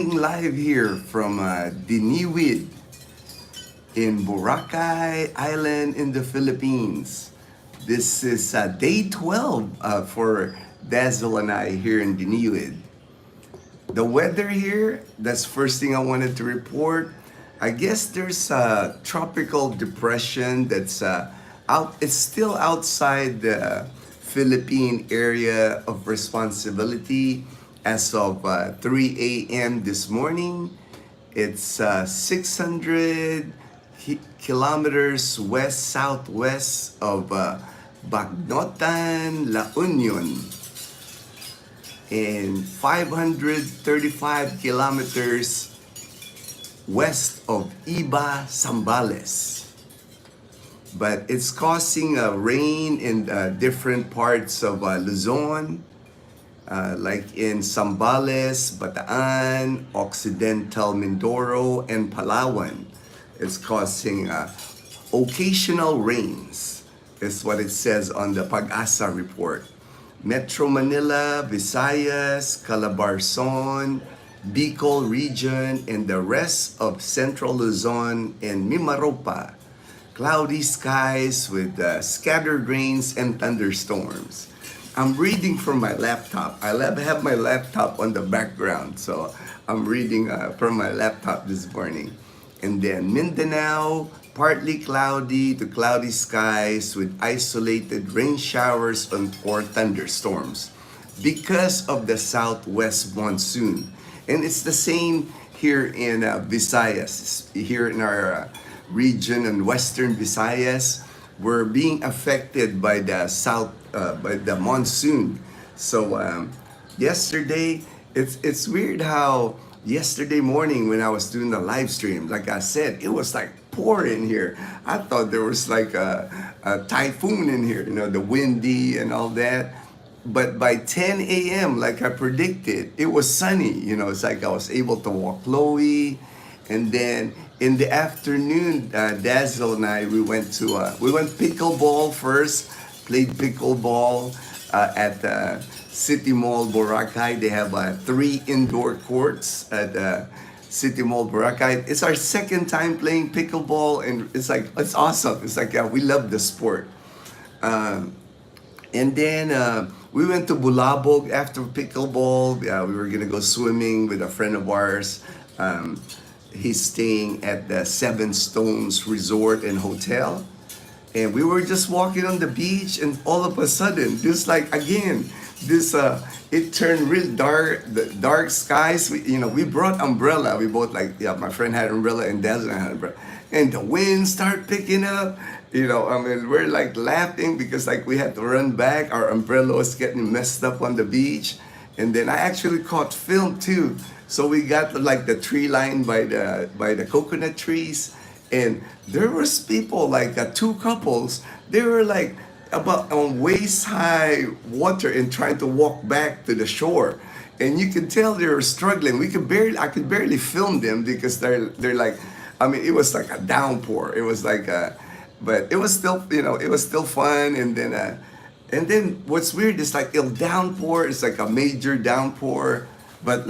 Live here from Diniwid in Boracay Island in the Philippines. This is day 12 for Dazzle and I here in Diniwid. The weather here, that's first thing I wanted to report. I guess there's a tropical depression that's it's still outside the Philippine area of responsibility as of 3 a.m. this morning. It's 600 kilometers west-southwest of Bagnotan, La Union, and 535 kilometers west of Iba, Zambales. But it's causing rain in different parts of Luzon, like in Zambales, Bataan, Occidental Mindoro, and Palawan. It's causing occasional rains, is what it says on the Pag-asa report. Metro Manila, Visayas, Calabarzon, Bicol region, and the rest of Central Luzon and Mimaropa. Cloudy skies with scattered rains and thunderstorms. I'm reading from my laptop. I have my laptop on the background, so I'm reading from my laptop this morning. And then Mindanao, partly cloudy to cloudy skies with isolated rain showers or thunderstorms because of the southwest monsoon. And it's the same here in Visayas, here in our region in western Visayas. We're being affected by the by the monsoon. So yesterday, it's weird how yesterday morning when I was doing the live stream, like I said, it was like pouring here. I thought there was like a typhoon in here, the windy and all that. But by 10 a.m., like I predicted, it was sunny. It's like I was able to walk Chloe. And then in the afternoon, Dazzle and I, we went pickleball first, played pickleball at City Mall Boracay. They have 3 indoor courts at City Mall Boracay. It's our second time playing pickleball, and it's awesome. It's like we love the sport. And then we went to Bulabog after pickleball. We were gonna go swimming with a friend of ours. He's staying at the Seven Stones Resort and Hotel. And we were just walking on the beach, and all of a sudden, it turned real dark. The dark skies. We brought umbrella. We both my friend had umbrella and Desmond had umbrella, and the wind started picking up. We're like laughing because we had to run back. Our umbrella was getting messed up on the beach, and then I actually caught film too. So we got the tree line by the coconut trees. And there was people, two couples, they were about on waist high water and trying to walk back to the shore. And you could tell they were struggling. I could barely film them because they're it was like a downpour. It was but it was still, it was still fun. And then what's weird is it'll downpour. It's like a major downpour, but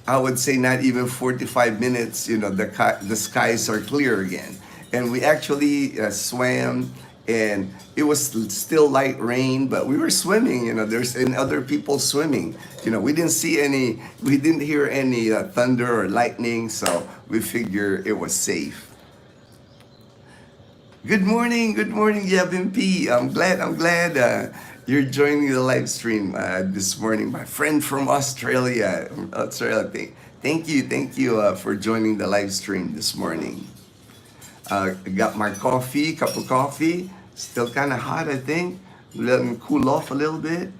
I would say not even 45 minutes, the skies are clear again. And we actually swam, and it was still light rain, but we were swimming, there's and other people swimming. We didn't hear any thunder or lightning, so we figure it was safe. Good morning, Yevin P. I'm glad you're joining the live stream this morning. My friend from Australia. Thank you for joining the live stream this morning. Got my cup of coffee. Still kind of hot, I think. Let me cool off a little bit.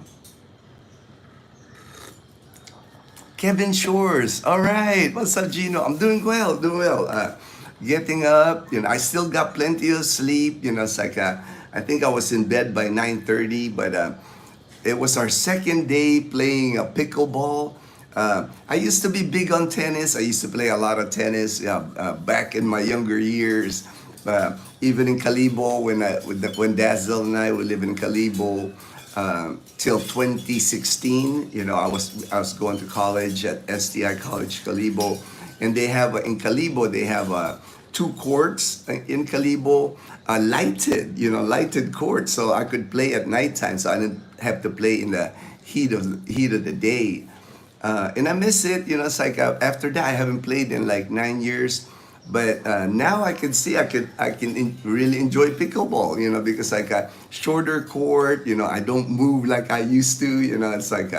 Kevin Shores. All right. What's up, Ginno? I'm doing well. Getting up. I still got plenty of sleep. It's I think I was in bed by 9:30, but it was our second day playing pickleball. I used to be big on tennis. I used to play a lot of tennis back in my younger years. Even in Calibo, when Dazzle and I would live in Calibo, till 2016. I was going to college at STI College Calibo, and they have in Calibo they have two courts in Calibo, lighted courts, so I could play at nighttime, so I didn't have to play in the heat of the day. And I miss it. It's like after that, I haven't played in like 9 years. But now I can see I can really enjoy pickleball. Because like a shorter court. I don't move like I used to. It's like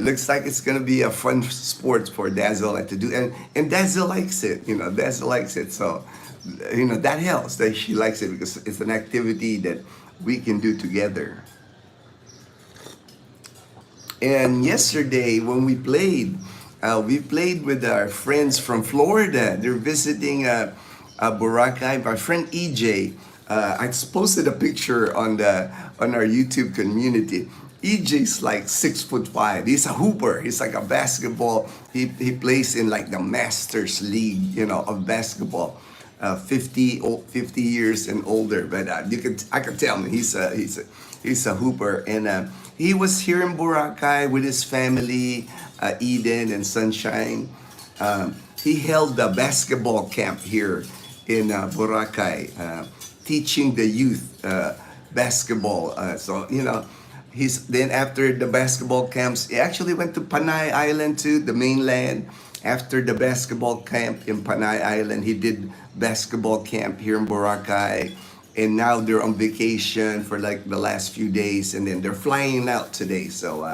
looks like it's gonna be a fun sport for Dazzle to do, and Dazzle likes it. Dazzle likes it. So that helps that she likes it because it's an activity that we can do together. And yesterday, when we played with our friends from Florida. They're visiting Boracay. My friend EJ, I posted a picture on our YouTube community. EJ's like 6'5". He's a hooper. He's like a basketball. He plays in like the Masters League, of basketball. 50 years and older, but I can tell him he's a hooper, and he was here in Boracay with his family, Eden and Sunshine. He held a basketball camp here in Boracay, teaching the youth basketball. He's then after the basketball camps, he actually went to Panay Island too, the mainland. After the basketball camp in Panay Island, he did basketball camp here in Boracay. And now they're on vacation for like the last few days, and then they're flying out today. So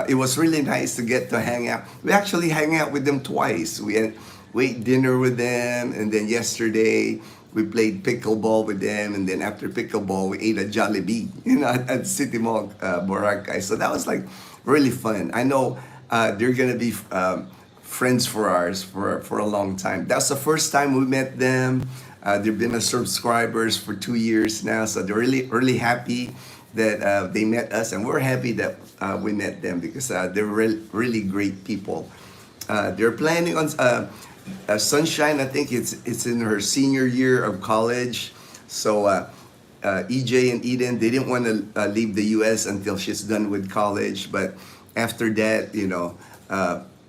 it was really nice to get to hang out. We actually hang out with them twice. We ate dinner with them, and then yesterday we played pickleball with them, and then after pickleball we ate a Jollibee, at City Mall, Boracay. So that was like really fun. I know they're gonna be friends for ours for a long time. That's the first time we met them. They've been subscribers for 2 years now, so they're really happy that they met us, and we're happy that we met them because they're really great people. They're planning on Sunshine. I think it's in her senior year of college, so EJ and Eden, they didn't want to leave the U.S. until she's done with college, but after that,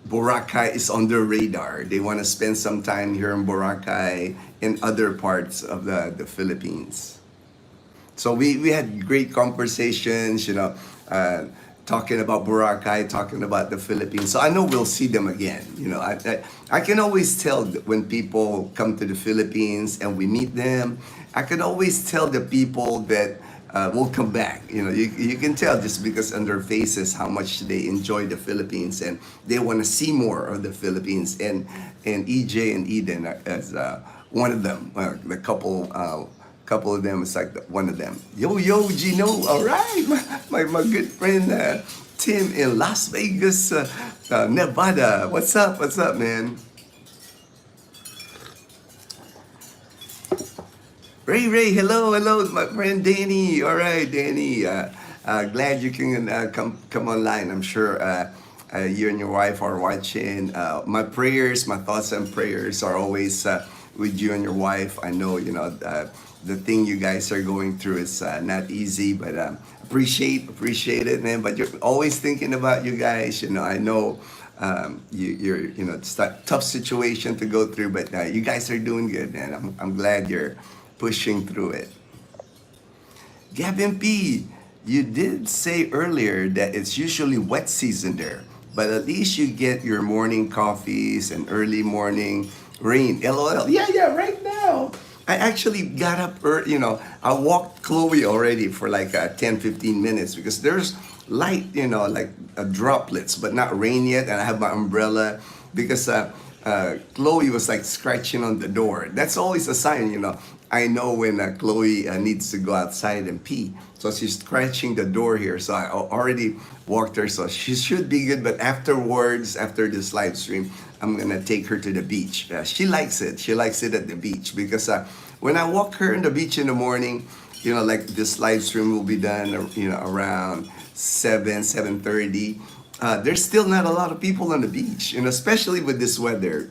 Boracay is on their radar. They want to spend some time here in Boracay and other parts of the Philippines. So we had great conversations, talking about Boracay, talking about the Philippines. So I know we'll see them again. I can always tell when people come to the Philippines and we meet them. I can always tell the people that will come back. You can tell just because on their faces how much they enjoy the Philippines and they want to see more of the Philippines. And EJ and Eden as one of them. The couple of them is like one of them. Yo, Ginno, all right. My good friend Tim in Las Vegas, Nevada. What's up, man? Ray, hello, my friend Danny. All right, Danny. Glad you can come online. I'm sure you and your wife are watching. My thoughts and prayers are always with you and your wife. I know the thing you guys are going through is not easy, but appreciate it, man. But you're always thinking about you guys. I know you're it's a tough situation to go through, but you guys are doing good, man. I'm glad you're pushing through it. Gavin P, you did say earlier that it's usually wet season there, but at least you get your morning coffees and early morning rain. LOL. Yeah, right now. I actually got up early, I walked Chloe already for like 10-15 minutes because there's light, like droplets, but not rain yet. And I have my umbrella because Chloe was like scratching on the door. That's always a sign, I know when Chloe needs to go outside and pee. So she's scratching the door here. So I already walked her. So she should be good. But afterwards, after this live stream, I'm going to take her to the beach. She likes it. She likes it at the beach because when I walk her on the beach in the morning, like this live stream will be done, around 7:30. There's still not a lot of people on the beach, especially with this weather,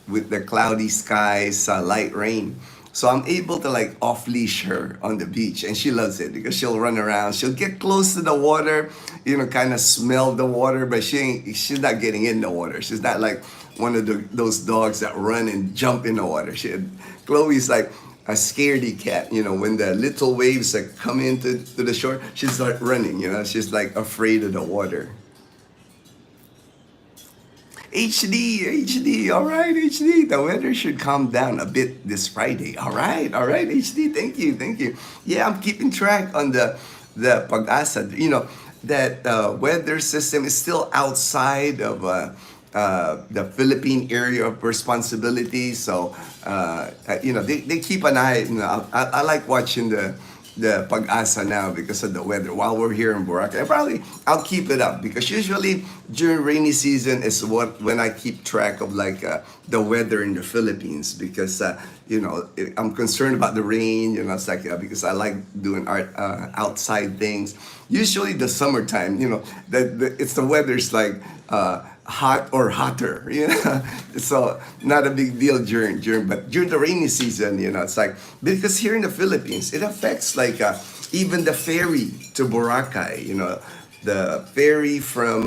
with the cloudy skies, light rain. So I'm able to like off leash her on the beach, and she loves it because she'll run around. She'll get close to the water, kind of smell the water, but she's not getting in the water. She's not like one of those dogs that run and jump in the water. Chloe's like a scaredy cat. When the little waves that come into to the shore, she start running. She's like afraid of the water. HD, all right, HD. The weather should calm down a bit this Friday. All right, HD. Thank you. Yeah, I'm keeping track on the pag-asa. That weather system is still outside of the Philippine area of responsibility. So, they keep an eye. I like watching the pag-asa now because of the weather while we're here in Boracay. I'll keep it up because usually during rainy season is when I keep track of like the weather in the Philippines because I'm concerned about the rain. It's like because I like doing art outside things. Usually the summertime, it's the weather's like hot or hotter, so not a big deal but during the rainy season, it's like because here in the Philippines it affects like even the ferry to Boracay, the ferry from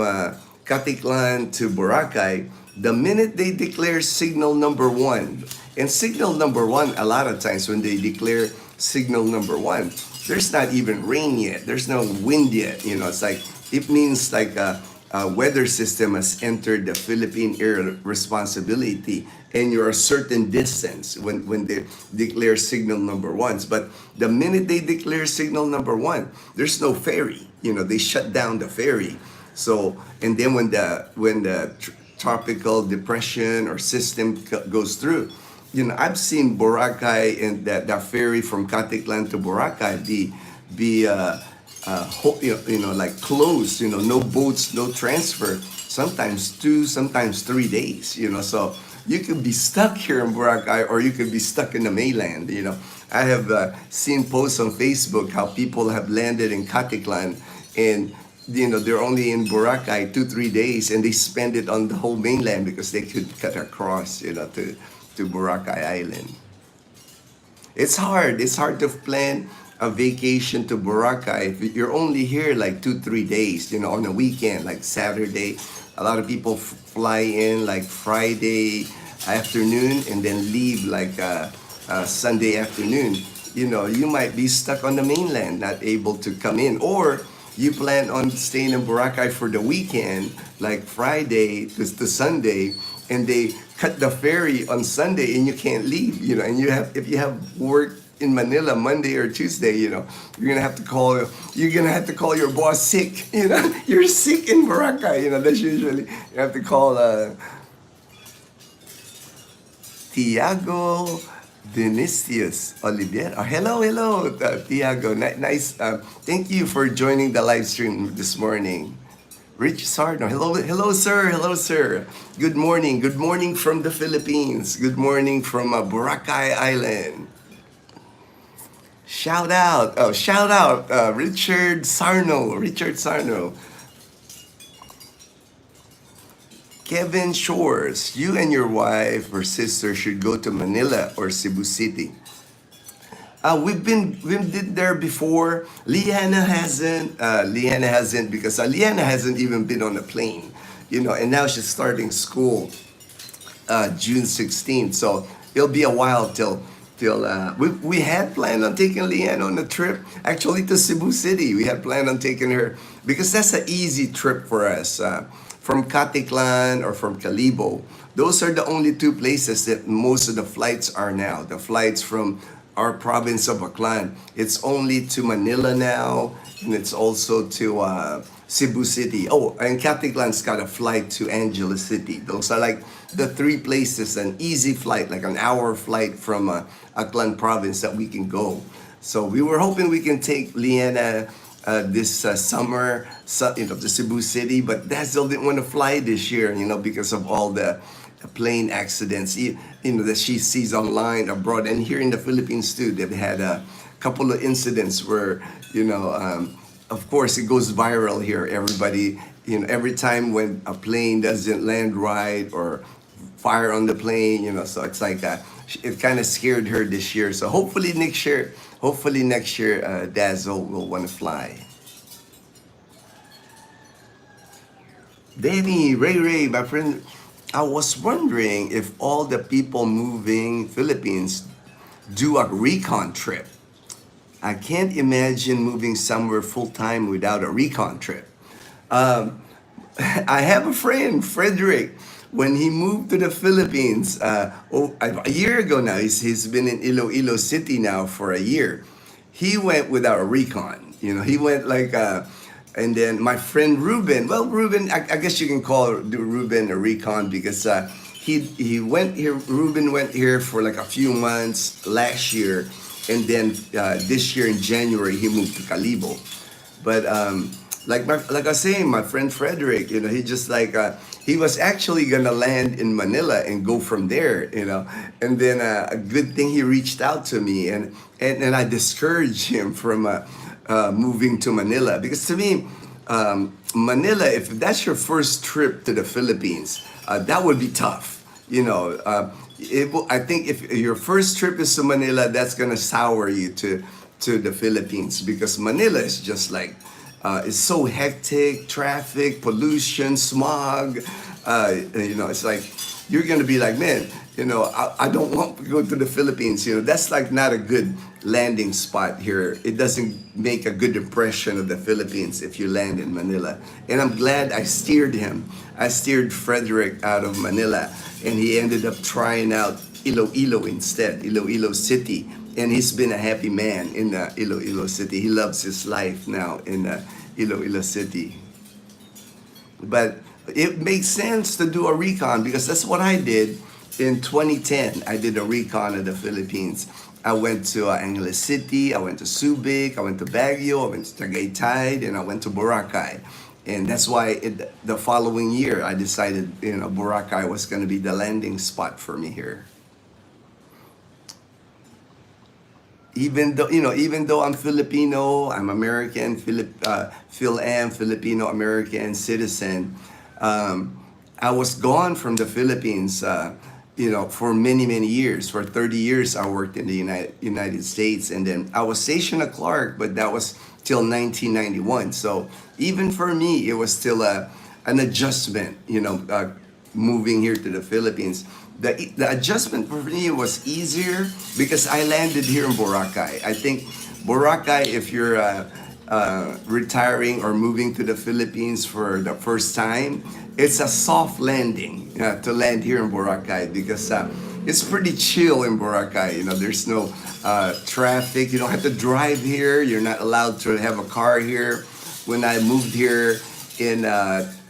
Caticlan to Boracay. The minute they declare signal number one, and signal number one, a lot of times when they declare signal number one, there's not even rain yet, there's no wind yet, it's like it means like weather system has entered the Philippine area responsibility, and you're a certain distance when they declare signal number ones. But the minute they declare signal number one, there's no ferry. They shut down the ferry. So, and then when the tropical depression or system goes through, I've seen Boracay and that ferry from Caticlan to Boracay be like closed, no boats, no transfer, sometimes 2, sometimes 3 days, so you could be stuck here in Boracay or you could be stuck in the mainland, I have seen posts on Facebook how people have landed in Caticlan and they're only in Boracay 2-3 days and they spend it on the whole mainland because they could cut across, to Boracay Island. It's hard to plan a vacation to Boracay if you're only here like 2-3 days, on a weekend, like Saturday. A lot of people fly in like Friday afternoon and then leave like Sunday afternoon. You might be stuck on the mainland, not able to come in, or you plan on staying in Boracay for the weekend, like Friday to Sunday, and they cut the ferry on Sunday and you can't leave, and if you have work in Manila Monday or Tuesday, you're gonna have to call your boss sick, you're sick in Boracay, that's usually you have to call Tiago Vinicius Olivier. Hello, Tiago. Nice. Thank you for joining the live stream this morning. Rich Sarno. Hello, sir. Good morning from the Philippines. Good morning from Boracay Island. Shout out, Richard Sarno. Kevin Shores, you and your wife or sister should go to Manila or Cebu City. We did there before. Liana hasn't because Liana hasn't even been on a plane, and now she's starting school June 16th. So it'll be a while till we had planned on taking Liana on a trip actually to Cebu City. We had planned on taking her because that's an easy trip for us. From Caticlan or from Calibo. Those are the only two places that most of the flights are now. The flights from our province of Aklan. It's only to Manila now, and it's also to Cebu City. Oh, and Caticlan's got a flight to Angeles City. Those are like the three places, an easy flight, like an hour flight from Aklan province that we can go. So we were hoping we can take Liana this summer, to Cebu City, but Dazzle didn't want to fly this year, because of all the plane accidents, that she sees online abroad and here in the Philippines too. They've had a couple of incidents where, of course, it goes viral here. Everybody, every time when a plane doesn't land right or fire on the plane, so it's like it kind of scared her this year. So hopefully next year, Dazzle will want to fly. Danny, Ray, my friend, I was wondering if all the people moving Philippines do a recon trip. I can't imagine moving somewhere full time without a recon trip. Um, I have a friend, Frederick. When he moved to the Philippines, a year ago now, he's been in Iloilo City now for a year. He went without a recon. He went and then my friend Ruben. Well, Ruben, I guess you can call Ruben a recon because he went here. Ruben went here for like a few months last year, and then this year in January he moved to Calibo. But like I was saying, my friend Frederick, he just he was actually gonna land in Manila and go from there, and then a good thing he reached out to me, and I discouraged him from moving to Manila because to me, Manila, if that's your first trip to the Philippines, that would be tough, I think if your first trip is to Manila, that's gonna sour you to the Philippines because Manila is just it's so hectic, traffic, pollution, smog. It's like you're gonna be like, man, I don't want to go to the Philippines. That's not a good landing spot here. It doesn't make a good impression of the Philippines if you land in Manila. And I'm glad I steered him. I steered Frederick out of Manila, and he ended up trying out Iloilo instead, Iloilo City. And he's been a happy man in Iloilo City. He loves his life now in Iloilo City. But it makes sense to do a recon because that's what I did in 2010. I did a recon of the Philippines. I went to Angeles City, I went to Subic, I went to Baguio, I went to Tagaytay, and I went to Boracay. And that's why the following year I decided, Boracay was going to be the landing spot for me here. Even though I'm Filipino, I'm American, Filipino American citizen. I was gone from the Philippines, for many many years. For 30 years, I worked in the United States, and then I was stationed at Clark, but that was till 1991. So even for me, it was still an adjustment. Moving here to the Philippines. The adjustment for me was easier because I landed here in Boracay. I think Boracay, if you're retiring or moving to the Philippines for the first time, it's a soft landing to land here in Boracay because it's pretty chill in Boracay. There's no traffic. You don't have to drive here. You're not allowed to have a car here. When I moved here in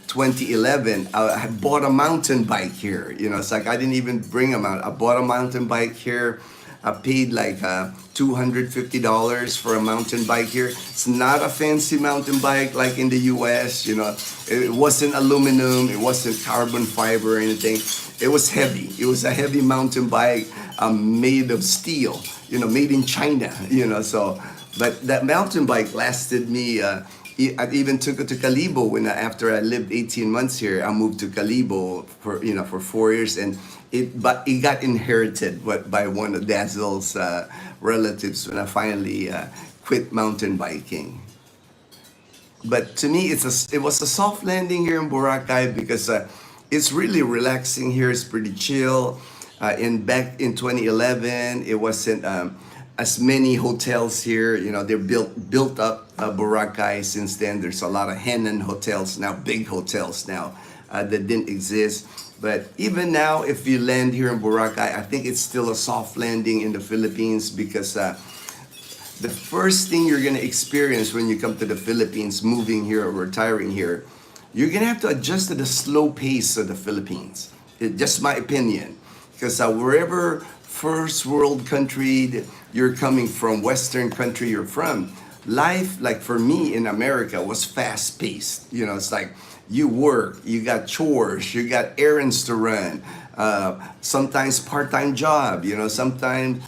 2011, I bought a mountain bike here. It's like I didn't even bring them out. I bought a mountain bike here. I paid $250 for a mountain bike here. It's not a fancy mountain bike like in the US. It wasn't aluminum. It wasn't carbon fiber or anything. It was heavy. It was a heavy mountain bike made of steel. Made in China. But that mountain bike lasted me. I even took it to Calibo after I lived 18 months here. I moved to Calibo for 4 years, and it got inherited by one of Dazzle's relatives when I finally quit mountain biking. But to me, it was a soft landing here in Boracay because it's really relaxing here. It's pretty chill. Back in 2011, it wasn't as many hotels here. They're built up Boracay since then. There's a lot of Henan hotels now, big hotels now that didn't exist. But even now, if you land here in Boracay, I think it's still a soft landing in the Philippines because the first thing you're gonna experience when you come to the Philippines, moving here or retiring here, you're gonna have to adjust to the slow pace of the Philippines. Just my opinion, because wherever first world country that you're coming from, Western country you're from, life, like for me in America, was fast paced. It's like you work, you got chores, you got errands to run, sometimes part-time job, sometimes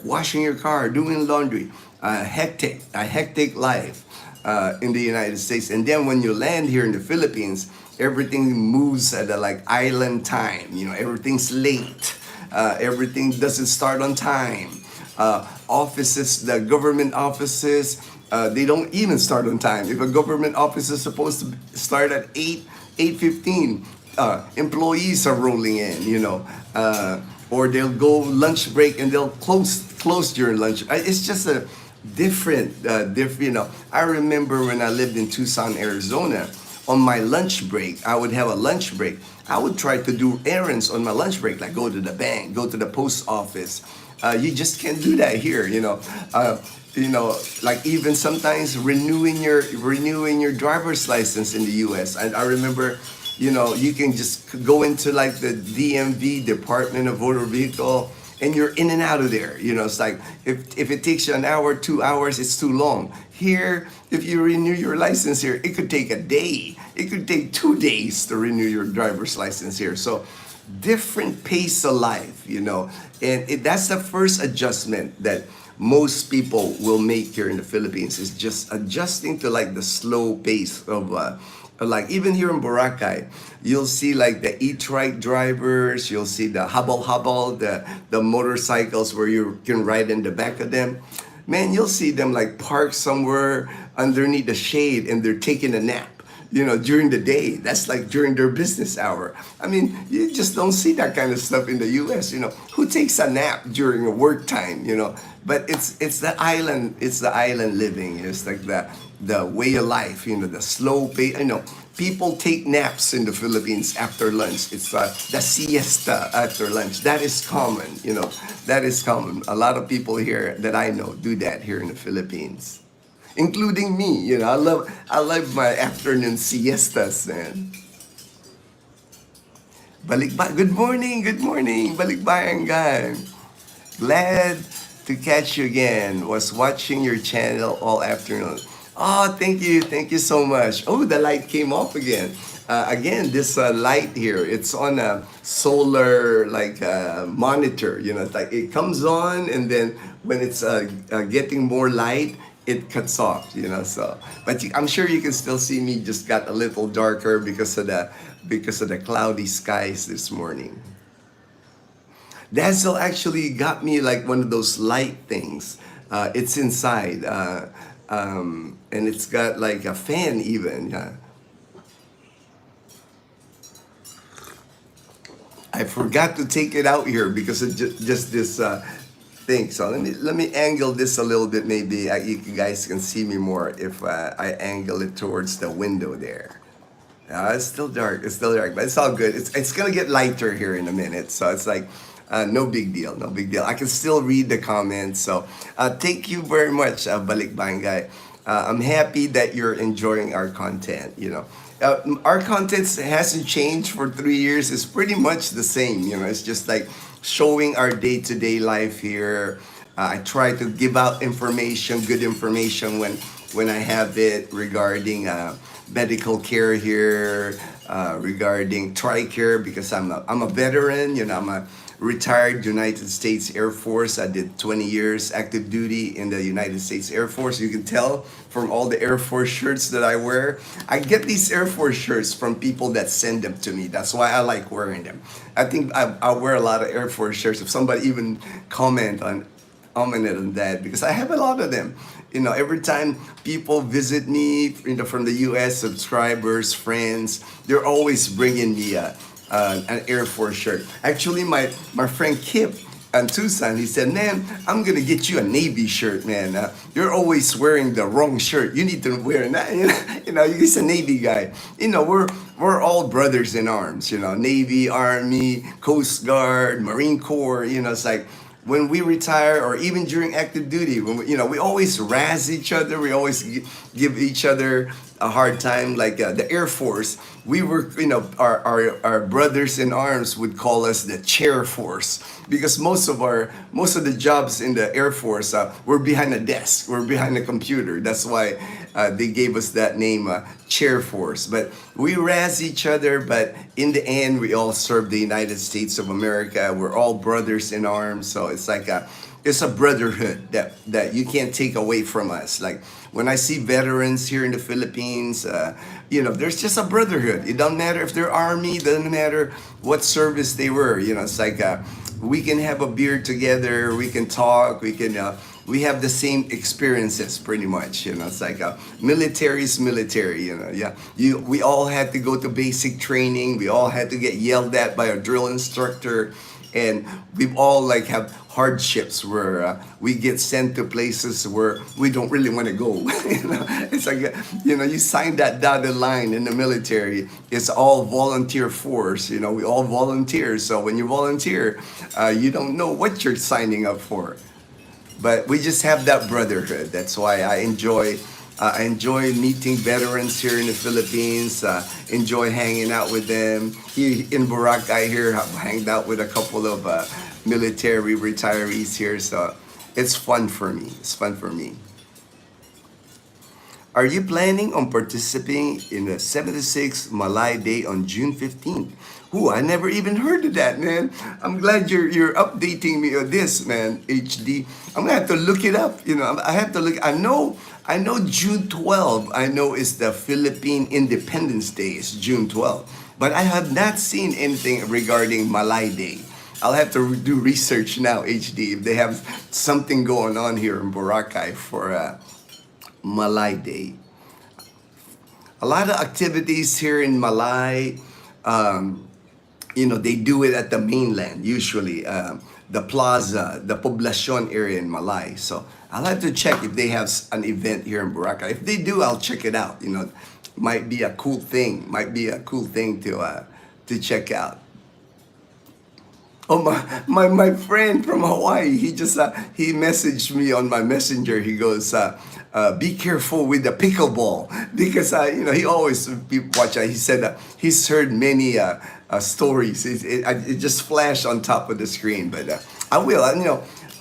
washing your car, doing laundry, a hectic life in the United States. And then when you land here in the Philippines, everything moves at a like island time. Everything's late. Everything doesn't start on time. Offices, the government offices, they don't even start on time. If a government office is supposed to start at 8:15, employees are rolling in, or they'll go lunch break and they'll close during lunch. It's just a different. I remember when I lived in Tucson, Arizona. On my lunch break, I would have a lunch break. I would try to do errands on my lunch break, like go to the bank, go to the post office. You just can't do that here, like even sometimes renewing your driver's license in the U.S. I remember, you can just go into like the DMV, Department of Motor Vehicle, and you're in and out of there. It's like if it takes you an hour, 2 hours, it's too long. Here, if you renew your license here, it could take a day. It could take 2 days to renew your driver's license here. So different pace of life, and that's the first adjustment that most people will make here in the Philippines, is just adjusting to like the slow pace of like even here in Boracay, you'll see like the e-trike drivers, you'll see the hubble, the motorcycles where you can ride in the back of them. Man, you'll see them like parked somewhere underneath the shade and they're taking a nap, during the day. That's like during their business hour. I mean, you just don't see that kind of stuff in the US, Who takes a nap during a work time, But it's the island living. It's like the way of life, the slow pace. People take naps in the Philippines after lunch. It's the siesta after lunch. That is common, That is common. A lot of people here that I know do that here in the Philippines, including me. I love my afternoon siestas, man. Good morning, balikbayan gang. Glad to catch you again. Was watching your channel all afternoon. Oh, thank you so much. Oh, the light came off again. Again, this light here, it's on a solar monitor. It's like it comes on, and then when it's getting more light, it cuts off. So, but I'm sure you can still see me. Just got a little darker because of the cloudy skies this morning. Dazzle actually got me like one of those light things. It's inside. And it's got like a fan even. I forgot to take it out here because of just this thing. So let me angle this a little bit. Maybe you guys can see me more if I angle it towards the window there. It's still dark, but it's all good. It's gonna get lighter here in a minute. So it's like, no big deal. I can still read the comments. So thank you very much, Balikbangay. I'm happy that you're enjoying our content. Our content hasn't changed for 3 years. It's pretty much the same. It's just like showing our day-to-day life here. I try to give out good information when I have it regarding medical care here, regarding TRICARE, because I'm a veteran. I'm a retired United States Air Force. I did 20 years active duty in the United States Air Force. You can tell from all the Air Force shirts that I wear. I get these Air Force shirts from people that send them to me. That's why I like wearing them. I think I wear a lot of Air Force shirts. If somebody even commented on that, because I have a lot of them. Every time people visit me, from the U.S., subscribers, friends, they're always bringing me an Air Force shirt. Actually, my friend Kip in Tucson, he said, "Man, I'm gonna get you a Navy shirt, man. You're always wearing the wrong shirt. You need to wear that." He's a Navy guy. We're all brothers in arms. Navy, Army, Coast Guard, Marine Corps. It's like, when we retire or even during active duty, when we always razz each other, we always give each other a hard time. Like the Air Force, we were, our brothers in arms would call us the chair force, because most of the jobs in the Air Force, we're behind a desk, we're behind a computer. That's why they gave us that name, chair force. But we razz each other, but in the end, we all serve the United States of America. We're all brothers in arms. So it's like it's a brotherhood that you can't take away from us. Like when I see veterans here in the Philippines, there's just a brotherhood. It doesn't matter if they're army, doesn't matter what service they were. It's like we can have a beer together, we can talk, we have the same experiences pretty much. It's like military is military. Yeah, we all had to go to basic training. We all had to get yelled at by a drill instructor, and we've all like have hardships where we get sent to places where we don't really want to go. It's like you sign that dotted line in the military. It's all volunteer force. We all volunteer. So when you volunteer, you don't know what you're signing up for. But we just have that brotherhood. That's why I enjoy meeting veterans here in the Philippines. Enjoy hanging out with them. Here in Boracay here, I've hanged out with a couple of military retirees here. So it's fun for me. It's fun for me. Are you planning on participating in the 76th Malay Day on June 15th? Ooh, I never even heard of that, man. I'm glad you're updating me on this, man, HD. I'm gonna have to look it up. I have to look. I know June 12th, I know is the Philippine Independence Day. It's June 12th. But I have not seen anything regarding Malay Day. I'll have to do research now, HD, if they have something going on here in Boracay for Malay Day. A lot of activities here in Malay. They do it at the mainland, usually. The plaza, the poblacion area in Malay. So I'll have to check if they have an event here in Boracay. If they do, I'll check it out. Might be a cool thing. Might be a cool thing to check out. Oh, my friend from Hawaii, he just he messaged me on my messenger. He goes, be careful with the pickleball, because he always watch. He said he's heard many stories. It just flashed on top of the screen, but I will.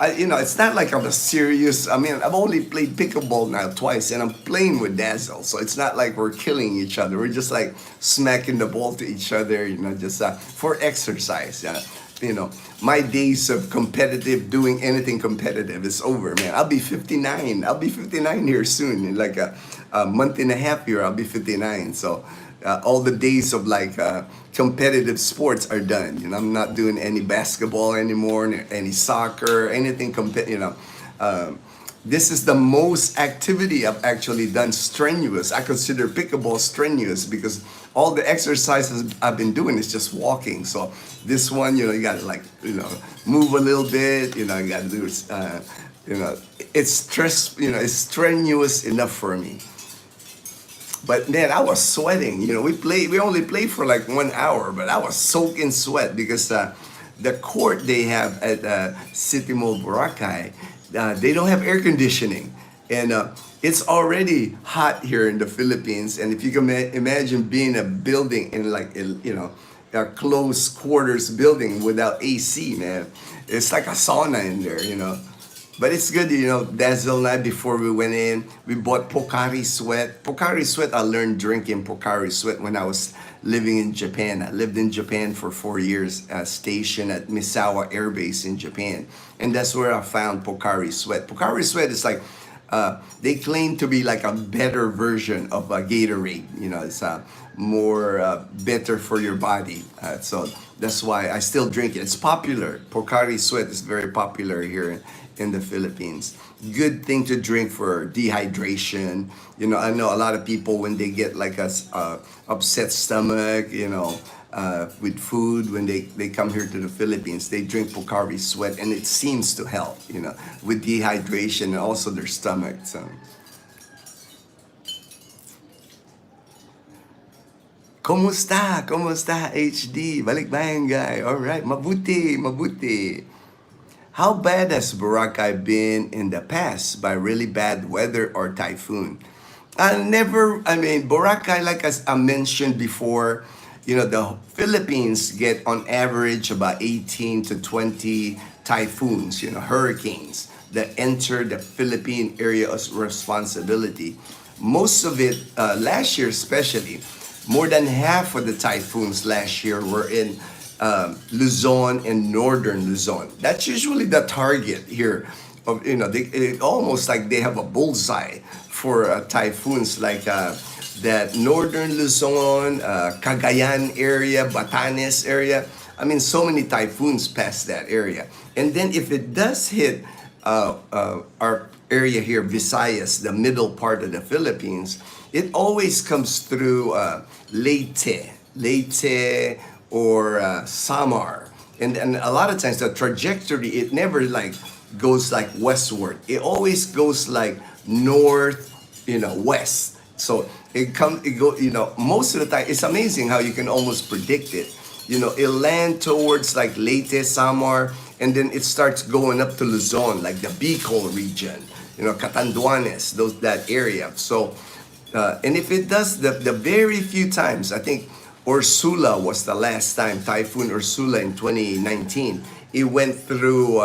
It's not like I'm a serious. I've only played pickleball now twice, and I'm playing with Dazzle, so it's not like we're killing each other. We're just like smacking the ball to each other, just for exercise. My days of competitive, doing anything competitive is over, man. I'll be 59. I'll be 59 here soon. In like a month and a half here, I'll be 59. So all the days of like competitive sports are done. I'm not doing any basketball anymore, any soccer, anything this is the most activity I've actually done strenuous. I consider pickleball strenuous because all the exercises I've been doing is just walking. So this one, you got to move a little bit. You got to do, it's it's strenuous enough for me. But man, I was sweating. We only played for like 1 hour, but I was soaking sweat because the court they have at City Mall Boracay, they don't have air conditioning, and it's already hot here in the Philippines. And if you can imagine being a building in a close quarters building without AC, man, it's like a sauna in there, But it's good, Dazzle and I, before we went in, we bought Pocari Sweat. Pocari Sweat, I learned drinking Pocari Sweat when I was living in Japan. I lived in Japan for 4 years, stationed at Misawa Air Base in Japan. And that's where I found Pocari Sweat. Pocari Sweat is like, they claim to be like a better version of a Gatorade. It's more better for your body. So that's why I still drink it. It's popular. Pocari Sweat is very popular here in the Philippines. Good thing to drink for dehydration. I know a lot of people when they get like a upset stomach, with food, when they come here to the Philippines, they drink Pocari Sweat, and it seems to help, with dehydration and also their stomach. So. Kumusta? Kumusta, HD? Balik barangay. All right. Mabuti. Mabuti. How bad has Boracay been in the past by really bad weather or typhoon? Boracay, like as I mentioned before, the Philippines get on average about 18 to 20 typhoons, hurricanes that enter the Philippine area of responsibility. Most of it, last year especially, more than half of the typhoons last year were in Luzon and northern Luzon. That's usually the target here. Of almost like they have a bullseye for typhoons like that northern Luzon, Cagayan area, Batanes area. I mean, so many typhoons pass that area. And then if it does hit our area here, Visayas, the middle part of the Philippines, it always comes through Leyte or Samar. And a lot of times the trajectory, it never like goes like westward. It always goes like north, west. So most of the time, it's amazing how you can almost predict it. It'll land towards like Leyte, Samar, and then it starts going up to Luzon, like the Bicol region, Catanduanes, that area. So, and if it does, the very few times, I think Ursula was the last time, Typhoon Ursula in 2019, it went through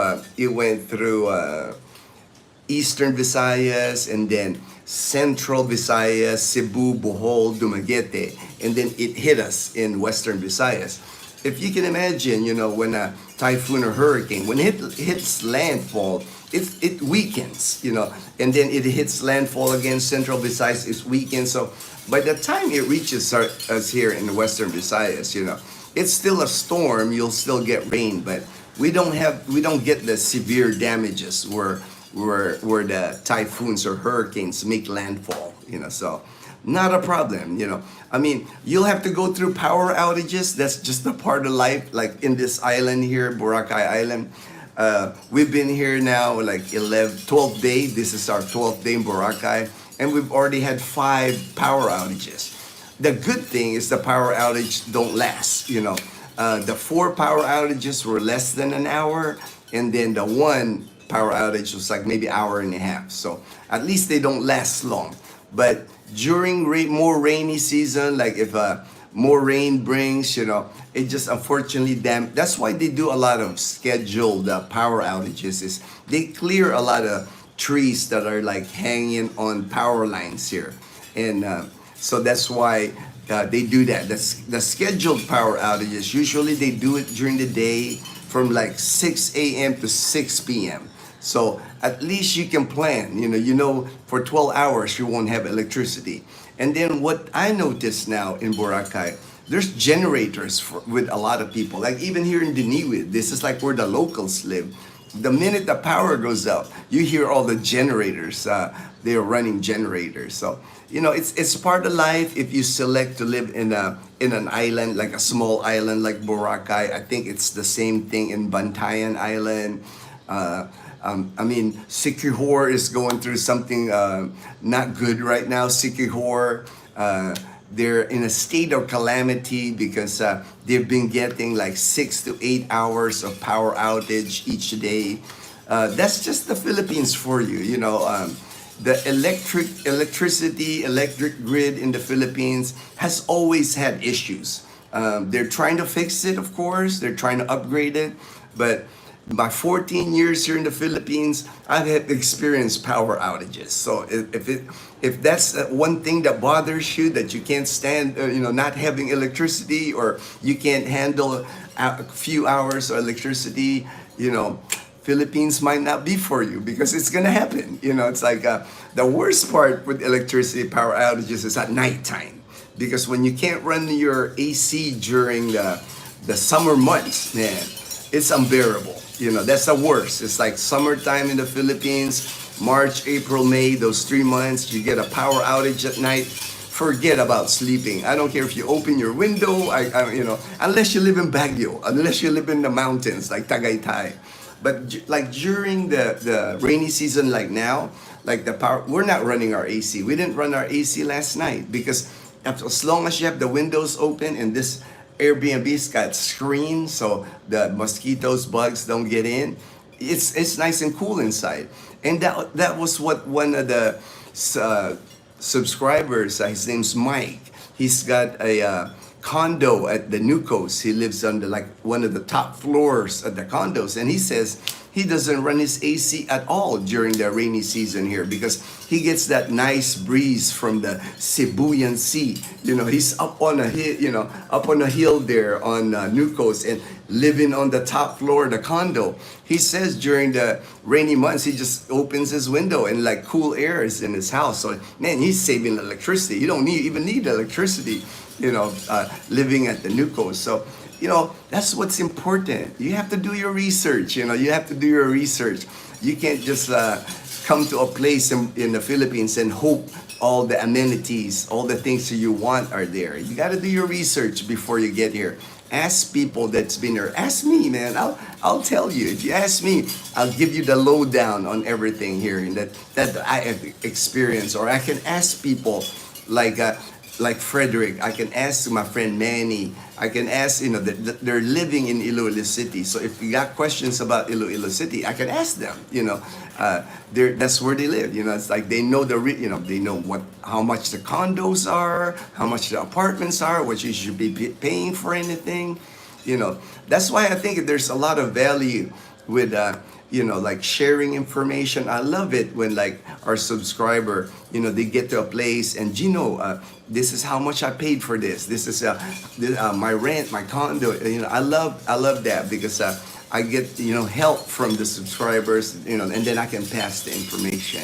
Eastern Visayas and then Central Visayas, Cebu, Bohol, Dumaguete, and then it hit us in Western Visayas. If you can imagine, when a typhoon or hurricane, when it hits landfall, it weakens, and then it hits landfall again, Central Visayas is weakened. So by the time it reaches us here in the Western Visayas, it's still a storm. You'll still get rain, but we don't get the severe damages where the typhoons or hurricanes make landfall, so not a problem, I mean, you'll have to go through power outages. That's just a part of life, like in this island here, Boracay Island. We've been here now like 12th day. This is our 12th day in Boracay, and we've already had 5 power outages. The good thing is the power outage don't last, the 4 power outages were less than an hour, and then the 1 power outage was like maybe hour and a half. So at least they don't last long. But during more rainy season, like if more rain brings, it just unfortunately that's why they do a lot of scheduled power outages. Is they clear a lot of trees that are like hanging on power lines here, and so that's why they do that. The scheduled power outages, usually they do it during the day from like 6 a.m. to 6 p.m. So at least you can plan, for 12 hours you won't have electricity. And then what I notice now in Boracay, there's generators with a lot of people. Like even here in Diniwid, this is like where the locals live. The minute the power goes out, you hear all the generators. They're running generators. So, it's part of life if you select to live in an island, like a small island like Boracay. I think it's the same thing in Bantayan Island. I mean, Siquijor is going through something not good right now. Siquijor, they're in a state of calamity because they've been getting like 6 to 8 hours of power outage each day. That's just the Philippines for you, the electric grid in the Philippines has always had issues. They're trying to fix it, of course. They're trying to upgrade it, but my 14 years here in the Philippines, I've had experienced power outages. So if that's one thing that bothers you, that you can't stand, not having electricity, or you can't handle a few hours of electricity, Philippines might not be for you, because it's gonna happen. It's like the worst part with electricity power outages is at nighttime, because when you can't run your AC during the summer months, man, it's unbearable. That's the worst. It's like summertime in the Philippines, March, April, May, those 3 months, you get a power outage at night. Forget about sleeping. I don't care if you open your window, unless you live in Baguio, unless you live in the mountains like Tagaytay. But like during the rainy season, like now, like the power, we're not running our AC. We didn't run our AC last night because as long as you have the windows open, and this Airbnb's got screens so the mosquitoes, bugs don't get in. It's nice and cool inside. And that was what one of the subscribers, his name's Mike. He's got a condo at the Nucos. He lives on like one of the top floors of the condos, and he says he doesn't run his AC at all during the rainy season here because he gets that nice breeze from the Cebuyan Sea. He's up on a hill, up on a hill there on Nucos, and living on the top floor of the condo. He says during the rainy months, he just opens his window and like cool air is in his house. So man, he's saving electricity. You don't even need electricity, living at the Nucos. So, that's what's important. You have to do your research. You have to do your research. You can't just come to a place in the Philippines and hope all the amenities, all the things that you want are there. You got to do your research before you get here. Ask people that's been here. Ask me, man. I'll tell you. If you ask me, I'll give you the lowdown on everything here and that I have experienced. Or I can ask people like Frederick. I can ask my friend Manny. I can ask, they're living in Iloilo City. So if you got questions about Iloilo City, I can ask them. That's where they live. It's like they know they know how much the condos are, how much the apartments are, what you should be paying for anything. That's why I think there's a lot of value with like sharing information. I love it when like our subscriber, they get to a place and Ginno, this is how much I paid for this. This is my rent, my condo. I love that because I get help from the subscribers, and then I can pass the information.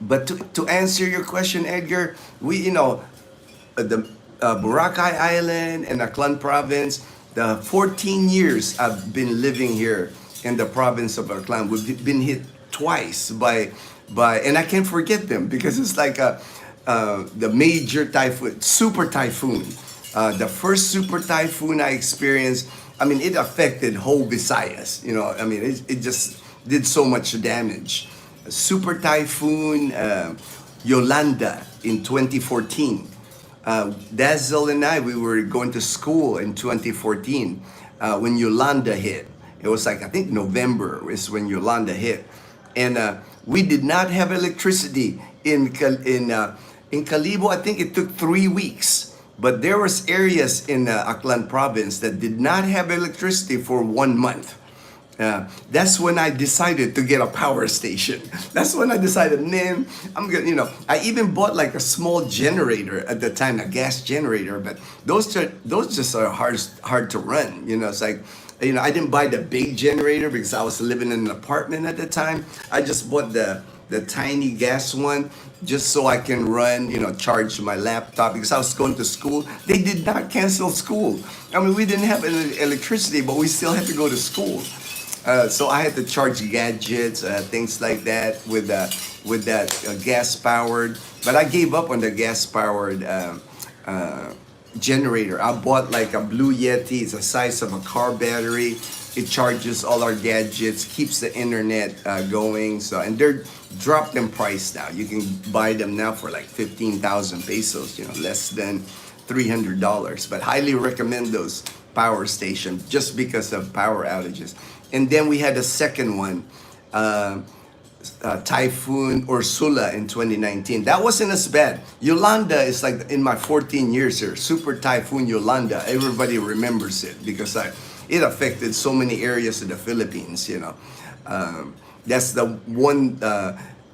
But to answer your question, Edgar, we the Boracay Island and Aklan province, the 14 years I've been living here in the province of Aklan, we've been hit twice by and I can't forget them because it's like the major typhoon, super typhoon. The first super typhoon I experienced, it affected whole Visayas. It just did so much damage. Super typhoon Yolanda in 2014. Dazzle and I, we were going to school in 2014 when Yolanda hit. It was like, I think November is when Yolanda hit. And we did not have electricity in Calibo. I think it took 3 weeks. But there was areas in Aklan province that did not have electricity for 1 month. That's when I decided to get a power station. That's when I decided, man, I'm gonna, I even bought like a small generator at the time, a gas generator, but those just are hard to run. It's like, I didn't buy the big generator because I was living in an apartment at the time. I just bought the tiny gas one just so I can run, charge my laptop because I was going to school. They did not cancel school. We didn't have electricity, but we still had to go to school. So I had to charge gadgets, things like that with that gas powered. But I gave up on the gas powered generator. I bought like a Blue Yeti. It's the size of a car battery. It charges all our gadgets, keeps the internet going. So and they're dropped in price now. You can buy them now for like 15,000 pesos. Less than $300. But highly recommend those power stations just because of power outages. And then we had a second one, Typhoon Ursula in 2019. That wasn't as bad. Yolanda is like in my 14 years here, Super Typhoon Yolanda. Everybody remembers it because it affected so many areas of the Philippines. That's the one.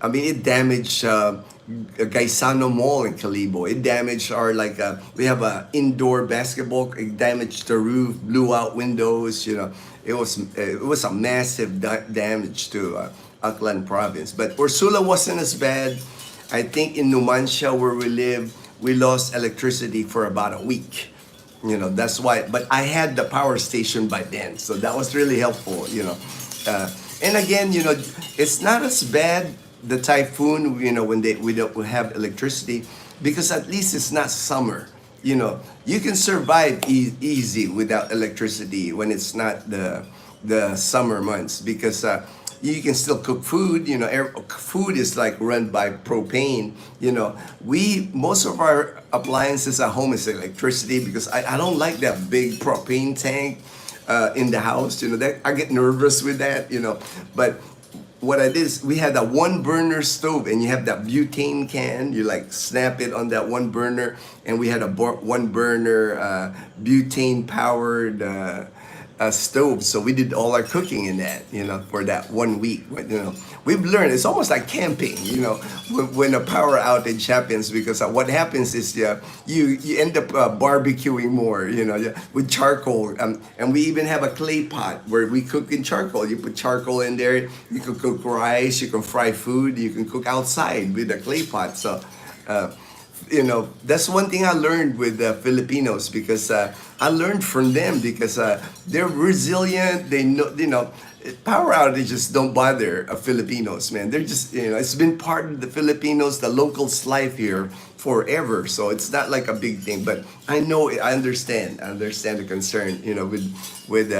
It damaged Gaisano Mall in Calibo. It damaged our we have a indoor basketball. It damaged the roof, blew out windows. It was a massive damage to Aklan province. But Ursula wasn't as bad. I think in Numancia where we live, we lost electricity for about a week. That's why. But I had the power station by then, so that was really helpful. And again, it's not as bad the typhoon. When we don't have electricity, because at least it's not summer. You can survive easy without electricity when it's not the summer months because you can still cook food. Food is like run by propane. Most of our appliances at home is electricity because I don't like that big propane tank in the house. That I get nervous with that. But what I did is we had a 1-burner stove and you have that butane can, you like snap it on that 1 burner, and we had a 1-burner butane powered stove. So we did all our cooking in that, for that 1 week. we've learned it's almost like camping, when a power outage happens, because what happens is you end up barbecuing more, with charcoal, and we even have a clay pot where we cook in charcoal. You put charcoal in there, you can cook rice, you can fry food, you can cook outside with a clay pot. So that's one thing I learned with the Filipinos, because I learned from them, because they're resilient. They know, power outages don't bother Filipinos, man. They're just, it's been part of the Filipinos, the locals' life here forever. So it's not like a big thing. But I understand the concern, with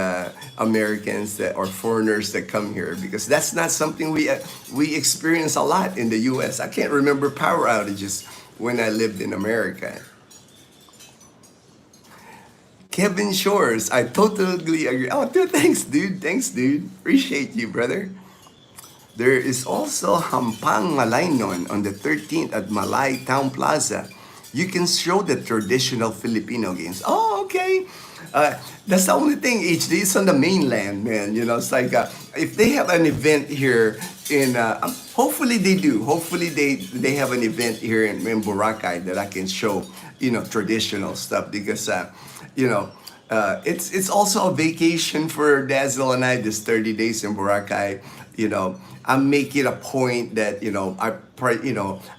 Americans or foreigners that come here, because that's not something we experience a lot in the U.S. I can't remember power outages when I lived in America. Kevin Shores, I totally agree. Oh, dude, thanks, dude. Thanks, dude. Appreciate you, brother. There is also Hampang Malaynon on the 13th at Malay Town Plaza. You can show the traditional Filipino games. Oh, okay. That's the only thing, HD. It's on the mainland, man. It's like if they have an event here in, hopefully they do. Hopefully they have an event here in Boracay that I can show, traditional stuff, because, it's also a vacation for Dazzle and I, this 30 days in Boracay. I make it a point that,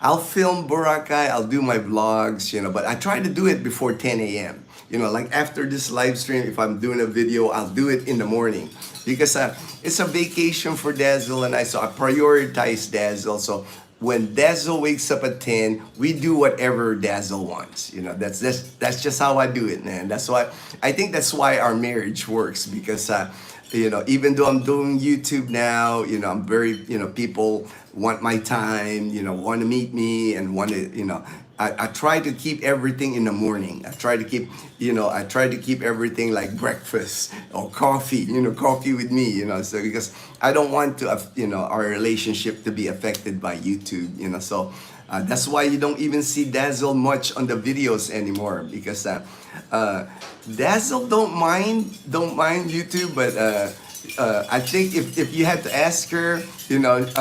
I'll film Boracay, I'll do my vlogs, but I try to do it before 10 a.m. Like after this live stream, if I'm doing a video, I'll do it in the morning, because it's a vacation for Dazzle and I, so I prioritize Dazzle. So when Dazzle wakes up at 10, we do whatever Dazzle wants. That's just how I do it, man. I think that's why our marriage works, because even though I'm doing YouTube now, I'm very, people want my time, want to meet me and want to, I try to keep everything in the morning. I try to keep everything like breakfast or coffee, coffee with me, so because I don't want to, our relationship to be affected by YouTube, so that's why you don't even see Dazzle much on the videos anymore, because Dazzle don't mind YouTube, but I think if you had to ask her,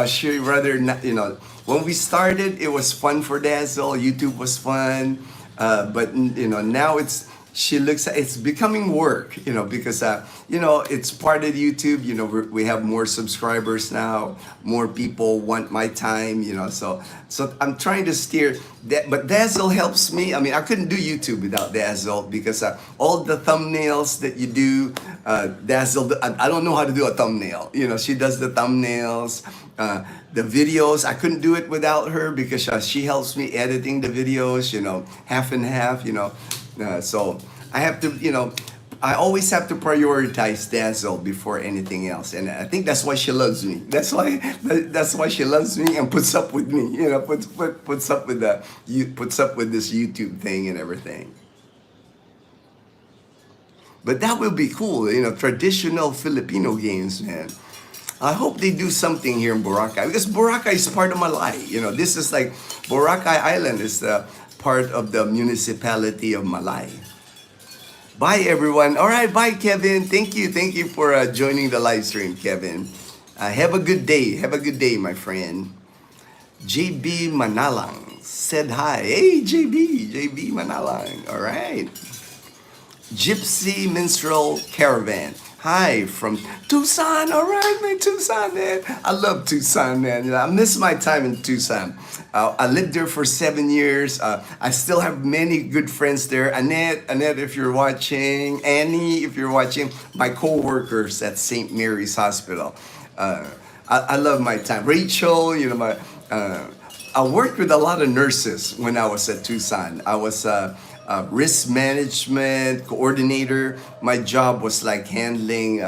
she'd rather not, when we started, it was fun for Dazzle. YouTube was fun, but now it's becoming work, because it's part of YouTube. We have more subscribers now, more people want my time, so I'm trying to steer that. But Dazzle helps me. I mean, I couldn't do YouTube without Dazzle, because all the thumbnails that you do, Dazzle, I don't know how to do a thumbnail. She does the thumbnails. The videos, I couldn't do it without her, because she helps me editing the videos, half and half, so I have to, I always have to prioritize Dazzle before anything else, and I think that's why she loves me. That's why she loves me and puts up with me, puts up with this YouTube thing and everything. But that will be cool, traditional Filipino games, man. I hope they do something here in Boracay, because Boracay is part of Malay. This is like, Boracay Island is the part of the municipality of Malay. Bye, everyone. All right, bye, Kevin. Thank you for joining the live stream, Kevin. Have a good day. Have a good day, my friend. JB Manalang said hi. Hey, JB Manalang. All right. Gypsy Minstrel Caravan. Hi from Tucson. All right, man, Tucson, man. I love Tucson, man. I miss my time in Tucson. I lived there for 7 years. I still have many good friends there. Annette, if you're watching. Annie, if you're watching. My co-workers at St. Mary's Hospital. I love my time. Rachel, I worked with a lot of nurses when I was at Tucson. I was risk management coordinator. My job was like handling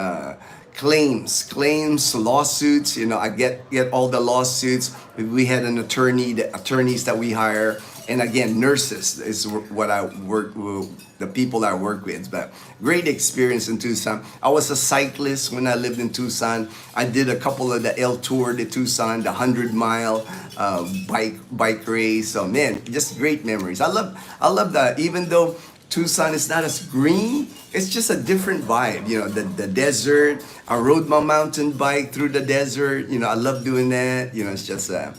claims, lawsuits. I get all the lawsuits. We had an attorneys that we hire, and again, nurses is what I work with, the people I work with. But great experience in Tucson. I was a cyclist when I lived in Tucson. I did a couple of the El Tour de Tucson, the 100-mile bike race. So man, just great memories. I love that. Even though Tucson is not as green it's just a different vibe. The desert. I rode my mountain bike through the desert. I love doing that. It's just a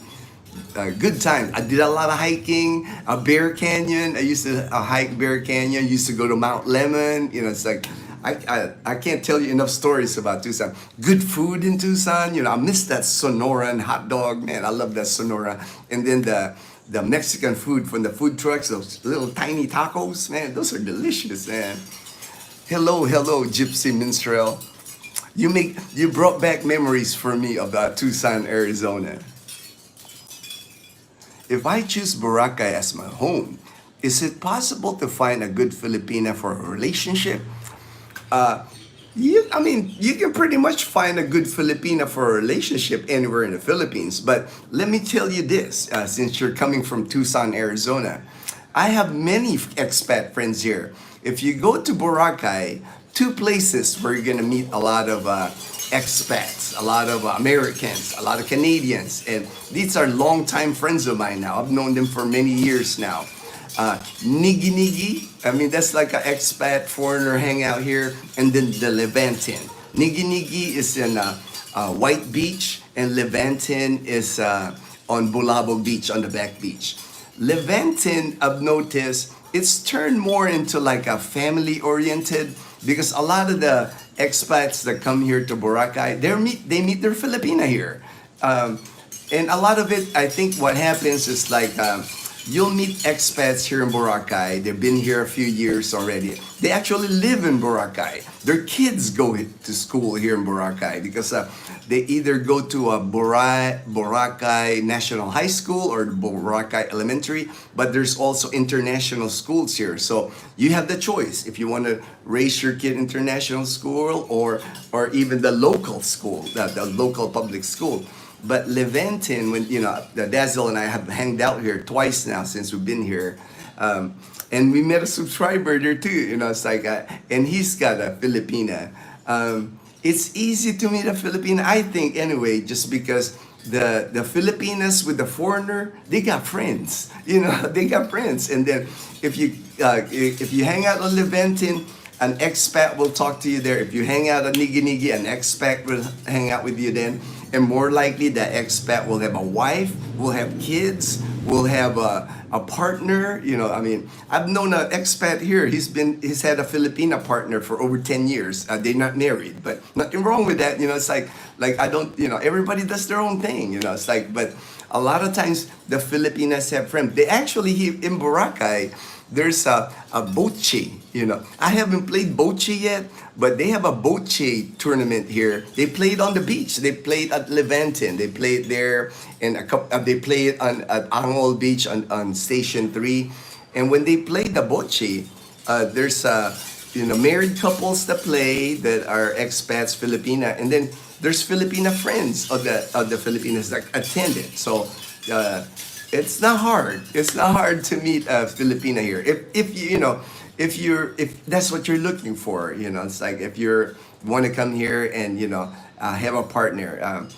good time. I did a lot of hiking. Bear Canyon. I used to hike Bear Canyon. Used to go to Mount Lemon. It's like I can't tell you enough stories about Tucson. Good food in Tucson. I miss that Sonora and hot dog, man. I love that Sonora. And then the Mexican food from the food trucks, those little tiny tacos, man, those are delicious, man. Hello, Gypsy Minstrel. You brought back memories for me of Tucson, Arizona. If I choose Boracay as my home, is it possible to find a good Filipina for a relationship? You can pretty much find a good Filipina for a relationship anywhere in the Philippines. But let me tell you this, since you're coming from Tucson, Arizona, I have many expat friends here. If you go to Boracay, two places where you're gonna meet a lot of expats, a lot of Americans, a lot of Canadians, and these are longtime friends of mine now. I've known them for many years now. Nigi Nigi, that's like an expat foreigner hangout here, and then the Levantin. Nigi Nigi is in White Beach, and Levantin is on Bulabo Beach, on the back beach. Levantin, I've noticed, it's turned more into like a family-oriented, because a lot of the expats that come here to Boracay, they meet their Filipina here. And a lot of it, I think what happens is like, you'll meet expats here in Boracay. They've been here a few years already. They actually live in Boracay. Their kids go to school here in Boracay because they either go to a Boracay National High School or Boracay Elementary, but there's also international schools here. So you have the choice if you want to raise your kid international school or even the local school, the local public school. But Levantin, when the Dazzle and I have hanged out here twice now since we've been here, and we met a subscriber there too. It's like, and he's got a Filipina. It's easy to meet a Filipina, I think, anyway, just because the Filipinas with the foreigner, they got friends. They got friends, and then if you hang out on Levantin, an expat will talk to you there. If you hang out at Nigi Nigi, an expat will hang out with you then. And more likely, the expat will have a wife, will have kids, will have a partner. I've known an expat here. He's had a Filipina partner for over 10 years. They're not married, but nothing wrong with that. It's like I don't. Everybody does their own thing. It's like, but a lot of times the Filipinas have friends. They actually in Boracay, there's a boche. I haven't played boche yet, but they have a boche tournament here. They played on the beach. They played at Levantin. They played there, and they played at Angol Beach on Station 3. And when they played the boche, there's married couples that play that are expats, Filipina, and then there's Filipina friends of the Filipinas that attend it. So it's not hard. It's not hard to meet a Filipina here. If that's what you're looking for, it's like if you want to come here and have a partner.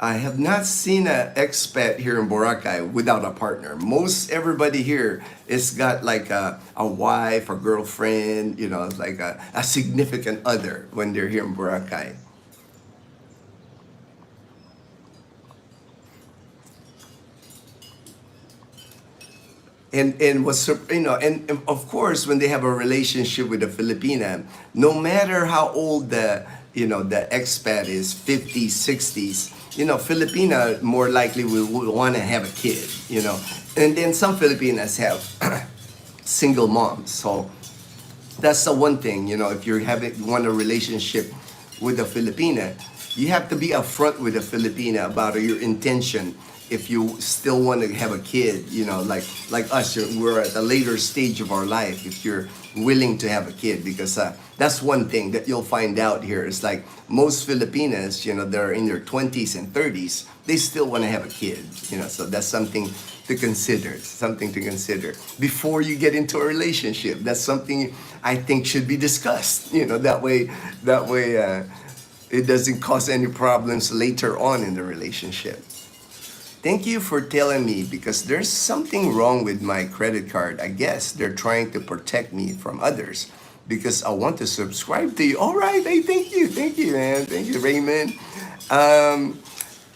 I have not seen an expat here in Boracay without a partner. Most everybody here is got like a wife, a girlfriend, like a significant other when they're here in Boracay. And and of course when they have a relationship with a Filipina, no matter how old the expat is, 50s, 60s, Filipina more likely will want to have a kid, and then some Filipinas have single moms. So that's the one thing, if you want a relationship with a Filipina, you have to be upfront with a Filipina about your intention. If you still want to have a kid, like us, we're at a later stage of our life. If you're willing to have a kid, because that's one thing that you'll find out here is like most Filipinas, they're in their 20s and 30s, they still want to have a kid. So that's something to consider. Something to consider before you get into a relationship. That's something I think should be discussed. That way, it doesn't cause any problems later on in the relationship. Thank you for telling me, because there's something wrong with my credit card. I guess they're trying to protect me from others. because I want to subscribe to you. All right, hey, thank you, man, thank you, Raymond.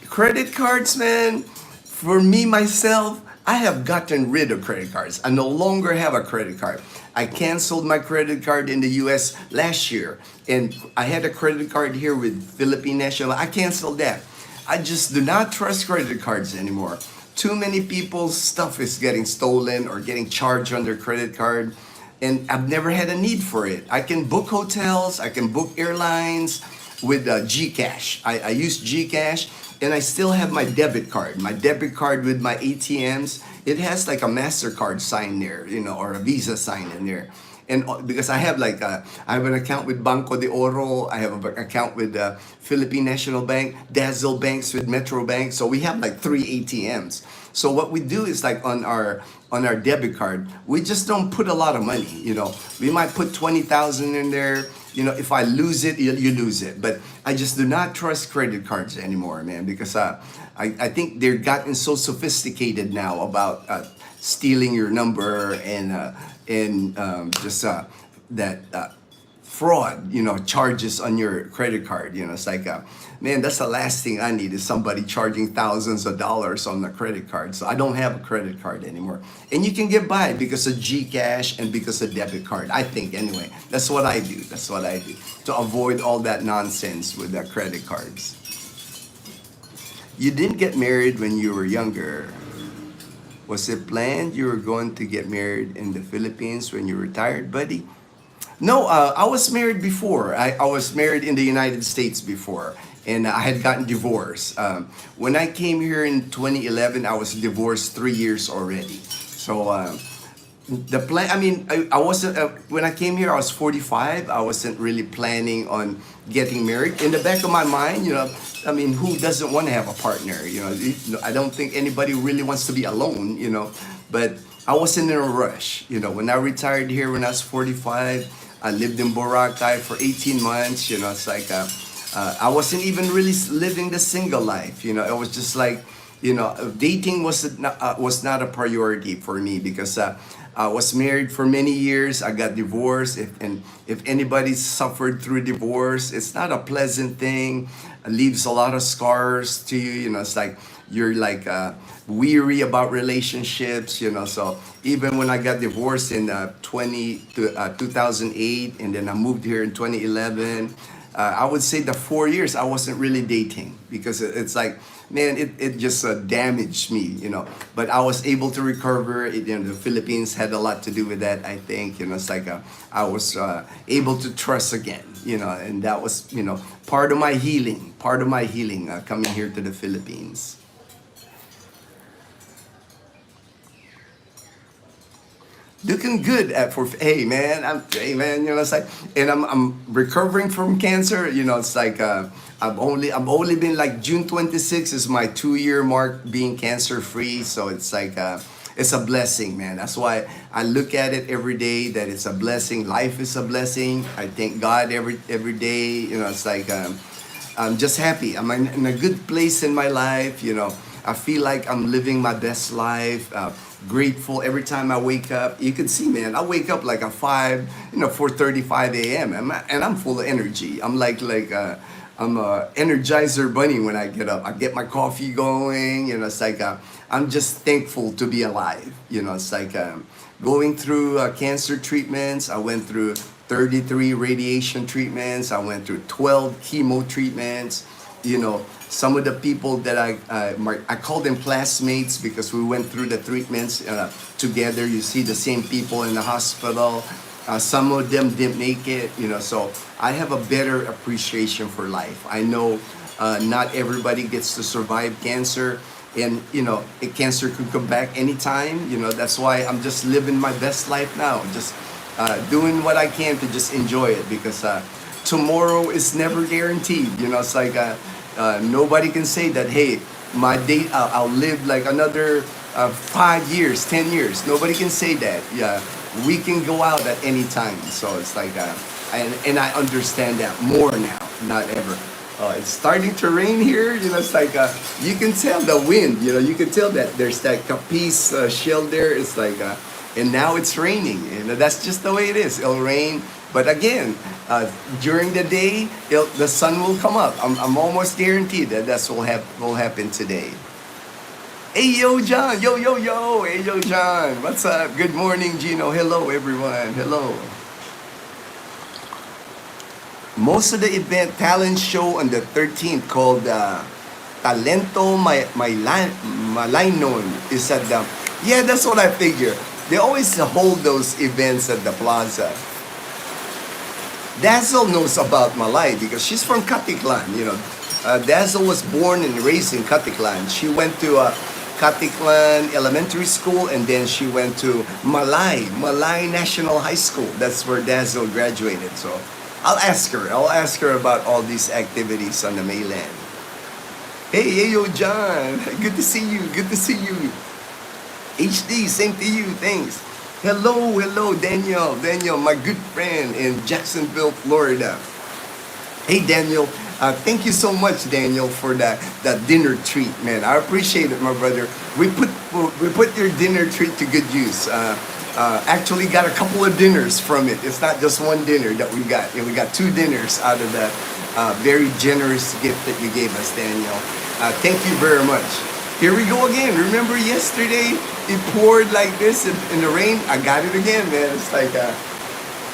Credit cards, man. For me myself, I have gotten rid of credit cards. I no longer have a credit card. I canceled my credit card in the US last year, and I had a credit card here with Philippine National. I canceled that. I just do not trust credit cards anymore. Too many people's stuff is getting stolen or getting charged on their credit card, and I've never had a need for it. I can book hotels, I can book airlines with Gcash. I use Gcash, and I still have my debit card. My debit card with my ATMs, it has like a MasterCard sign there, you know, or a Visa sign in there. And because I have I have an account with Banco de Oro, I have an account with Philippine National Bank, Dazzle Banks with Metro Bank. So we have like 3 ATMs. So what we do is like on our debit card, we just don't put a lot of money. You know, we might put 20,000 in there. You know, if I lose it, you lose it. But I just do not trust credit cards anymore, man, because I think they're gotten so sophisticated now about stealing your number and just that fraud, you know, charges on your credit card. You know, it's like, man, that's the last thing I need is somebody charging thousands of dollars on the credit card. So I don't have a credit card anymore. And you can get by because of Gcash and because of debit card. I think, anyway, that's what I do. That's what I do to avoid all that nonsense with the credit cards. You didn't get married when you were younger. Was it planned you were going to get married in the Philippines when you retired, buddy? No, I was married before. I was married in the United States before, and I had gotten divorced. When I came here in 2011, I was divorced 3 years already. So the plan, I mean, I wasn't, when I came here, I was 45. I wasn't really planning on getting married. In the back of my mind, you know, I mean, who doesn't want to have a partner? You know, I don't think anybody really wants to be alone, you know, but I wasn't in a rush. You know, when I retired here when I was 45, I lived in Boracay for 18 months. You know, it's like, I wasn't even really living the single life. You know, it was just like, you know, dating was not a priority for me because I was married for many years. I got divorced. If anybody suffered through divorce, it's not a pleasant thing. It leaves a lot of scars to you. You know, it's like you're like weary about relationships. You know, so even when I got divorced in 2008, and then I moved here in 2011. I would say the 4 years I wasn't really dating because it's like, man, it just damaged me, you know. But I was able to recover. You know, the Philippines had a lot to do with that, I think. You know, it's like I was able to trust again, you know, and that was, you know, part of my healing, coming here to the Philippines. Looking good hey man, you know, it's like, and I'm recovering from cancer. You know, it's like I've only been like June 26th is my 2 year mark being cancer free. So it's like it's a blessing, man. That's why I look at it every day that it's a blessing. Life is a blessing. I thank God every day. You know, it's like I'm just happy. I'm in a good place in my life. You know, I feel like I'm living my best life. Grateful every time I wake up. You can see, man, I wake up like at 4:35 a.m. and I'm full of energy. I'm like I'm a Energizer bunny when I get up. I get my coffee going. You know, it's like I'm just thankful to be alive. You know, it's like going through cancer treatments. I went through 33 radiation treatments. I went through 12 chemo treatments. You know, some of the people that I call them classmates because we went through the treatments together. You see the same people in the hospital. Some of them didn't make it, you know, so I have a better appreciation for life. I know not everybody gets to survive cancer, and, you know, cancer could come back anytime. You know, that's why I'm just living my best life now, just doing what I can to just enjoy it because tomorrow is never guaranteed. You know, it's like nobody can say that, hey, my date, I'll live like another 5 years, 10 years. Nobody can say that. Yeah, we can go out at any time. So it's like, and I understand that more now, not ever. It's starting to rain here. You know, it's like you can tell the wind. You know, you can tell that there's that Capiz shell there. It's like And now it's raining. That's just the way it is. It'll rain. But again, during the day, the sun will come up. I'm almost guaranteed that that's what will happen today. Hey, yo, John. Yo, yo, yo. Hey, yo, John. What's up? Good morning, Ginno. Hello, everyone. Hello. Most of the event talent show on the 13th called Talento Malainon is at the... Yeah, that's what I figure. They always hold those events at the plaza. Dazzle knows about Malay because she's from Katiklan, you know. Dazzle was born and raised in Katiklan. She went to Katiklan Elementary School and then she went to Malay National High School. That's where Dazzle graduated. So I'll ask her about all these activities on the mainland. Hey, yo, John. Good to see you. Good to see you. HD, same to you. Thanks. Hello, Daniel. Daniel, my good friend in Jacksonville, Florida. Hey, Daniel. Thank you so much, Daniel, for that dinner treat, man. I appreciate it, my brother. We put your dinner treat to good use. Actually got a couple of dinners from it. It's not just one dinner that we got. We got 2 dinners out of that very generous gift that you gave us, Daniel. Thank you very much. Here we go again. Remember yesterday it poured like this in the rain? I got it again, man. It's like,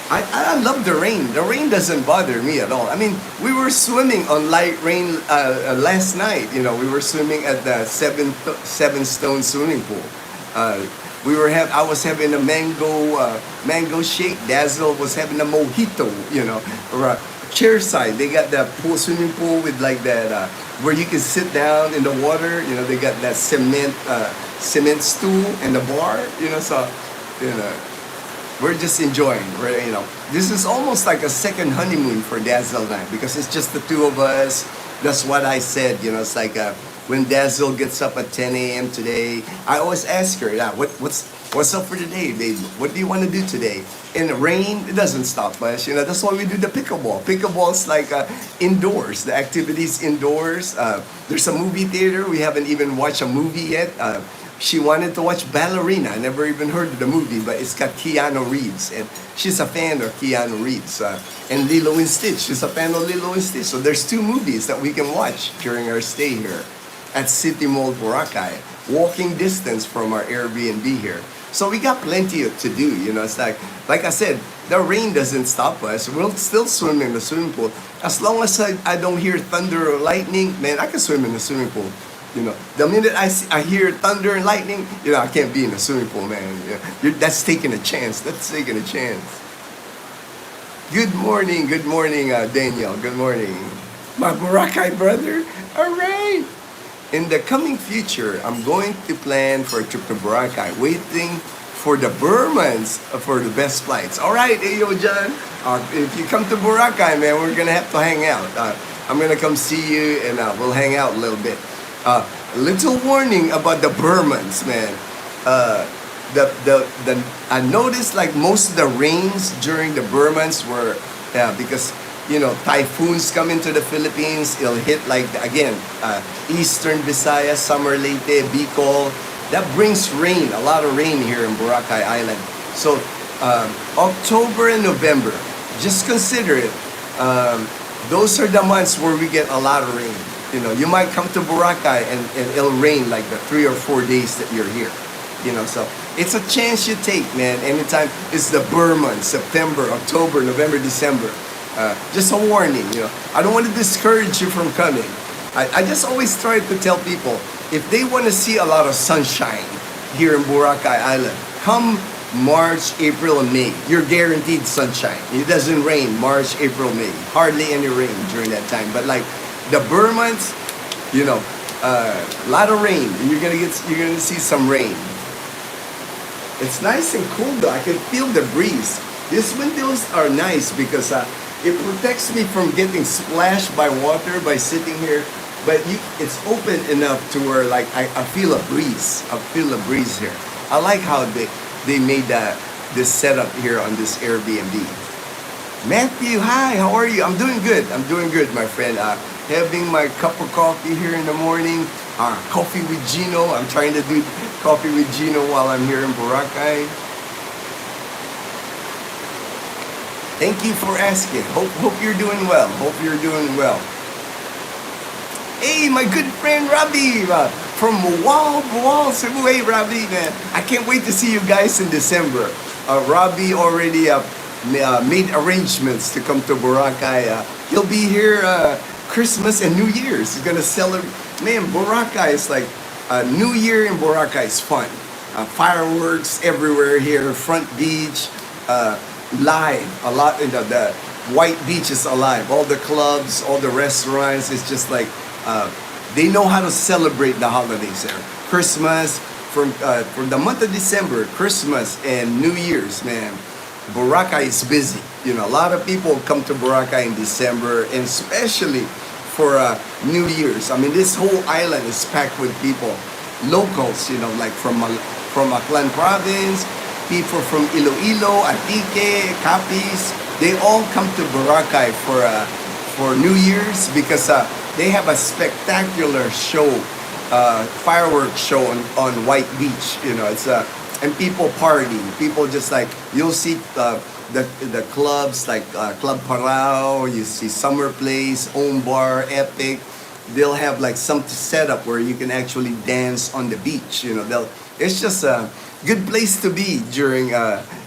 I love the rain. The rain doesn't bother me at all. I mean, we were swimming on light rain last night. You know, we were swimming at the seven stone swimming pool. I was having a mango shake. Dazzle was having a mojito, you know, or a chair side. They got that swimming pool with like that, where you can sit down in the water. You know, they got that cement stool and the bar, you know, so, you know, we're just enjoying, right? You know, this is almost like a second honeymoon for Dazzle and I because it's just the 2 of us. That's what I said, you know, it's like, when Dazzle gets up at 10 a.m. today, I always ask her, what's up for today, babe? What do you want to do today? In the rain, it doesn't stop us. You know, that's why we do the pickleball. Pickleball's like indoors. The activities indoors. There's a movie theater. We haven't even watched a movie yet. She wanted to watch Ballerina. I never even heard of the movie, but it's got Keanu Reeves. And she's a fan of Keanu Reeves. And Lilo and Stitch. She's a fan of Lilo and Stitch. So there's 2 movies that we can watch during our stay here at City Mall, Boracay, walking distance from our Airbnb here. So we got plenty to do, you know. It's like I said, the rain doesn't stop us. We'll still swim in the swimming pool. As long as I don't hear thunder or lightning, man, I can swim in the swimming pool. You know, the minute I hear thunder and lightning, you know, I can't be in the swimming pool, man. That's taking a chance. That's taking a chance. Good morning, Daniel. Good morning. My Boracay brother. All right. In the coming future, I'm going to plan for a trip to Boracay, waiting for the Burmans for the best flights. All right, Ayo John, if you come to Boracay, man, we're gonna have to hang out. I'm gonna come see you, and we'll hang out a little bit. Little warning about the Burmans, man. I noticed like most of the rains during the Burmans were because, you know, typhoons come into the Philippines. It'll hit like, again, Eastern Visayas, Summer Leyte, Bicol. That brings rain, a lot of rain here in Boracay Island. So October and November, just consider it. Those are the months where we get a lot of rain. You know, you might come to Boracay and it'll rain like the 3 or 4 days that you're here. You know, so it's a chance you take, man. Anytime it's the Burman, September, October, November, December. Just a warning, you know. I don't want to discourage you from coming. I just always try to tell people, if they want to see a lot of sunshine here in Boracay Island, come March, April, and May. You're guaranteed sunshine. It doesn't rain March, April, May. Hardly any rain during that time. But like the Burmans, you know, a lot of rain. You're gonna see some rain. It's nice and cool though. I can feel the breeze. These windows are nice because it protects me from getting splashed by water by sitting here. But it's open enough to where like I feel a breeze. I feel a breeze here. I like how they made this setup here on this Airbnb. Matthew, hi, how are you? I'm doing good. I'm doing good, my friend. Having my cup of coffee here in the morning. Coffee with Ginno. I'm trying to do coffee with Ginno while I'm here in Boracay. Thank you for asking. Hope you're doing well. Hope you're doing well. Hey, my good friend Robbie from Boal, Cebu. Hey, Robbie, man. I can't wait to see you guys in December. Robbie already made arrangements to come to Boracay. He'll be here Christmas and New Year's. He's going to celebrate. Man, Boracay is like New Year in Boracay is fun. Fireworks everywhere here, front beach, live. A lot, the white beach is alive. All the clubs, all the restaurants, it's just like, they know how to celebrate the holidays there. Christmas, for the month of December, Christmas and New Year's, man, Boracay is busy. A lot of people come to Boracay in December, and especially for New Year's. I mean, this whole island is packed with people, locals, like from Aklan province, people from Iloilo, Antique, Capiz. They all come to Boracay for New Year's because they have a spectacular show, fireworks show on White Beach. It's and people party. People just like, you'll see the clubs like Club Parao. You see Summer Place, Home Bar, Epic. They'll have like some setup where you can actually dance on the beach. It's just a good place to be during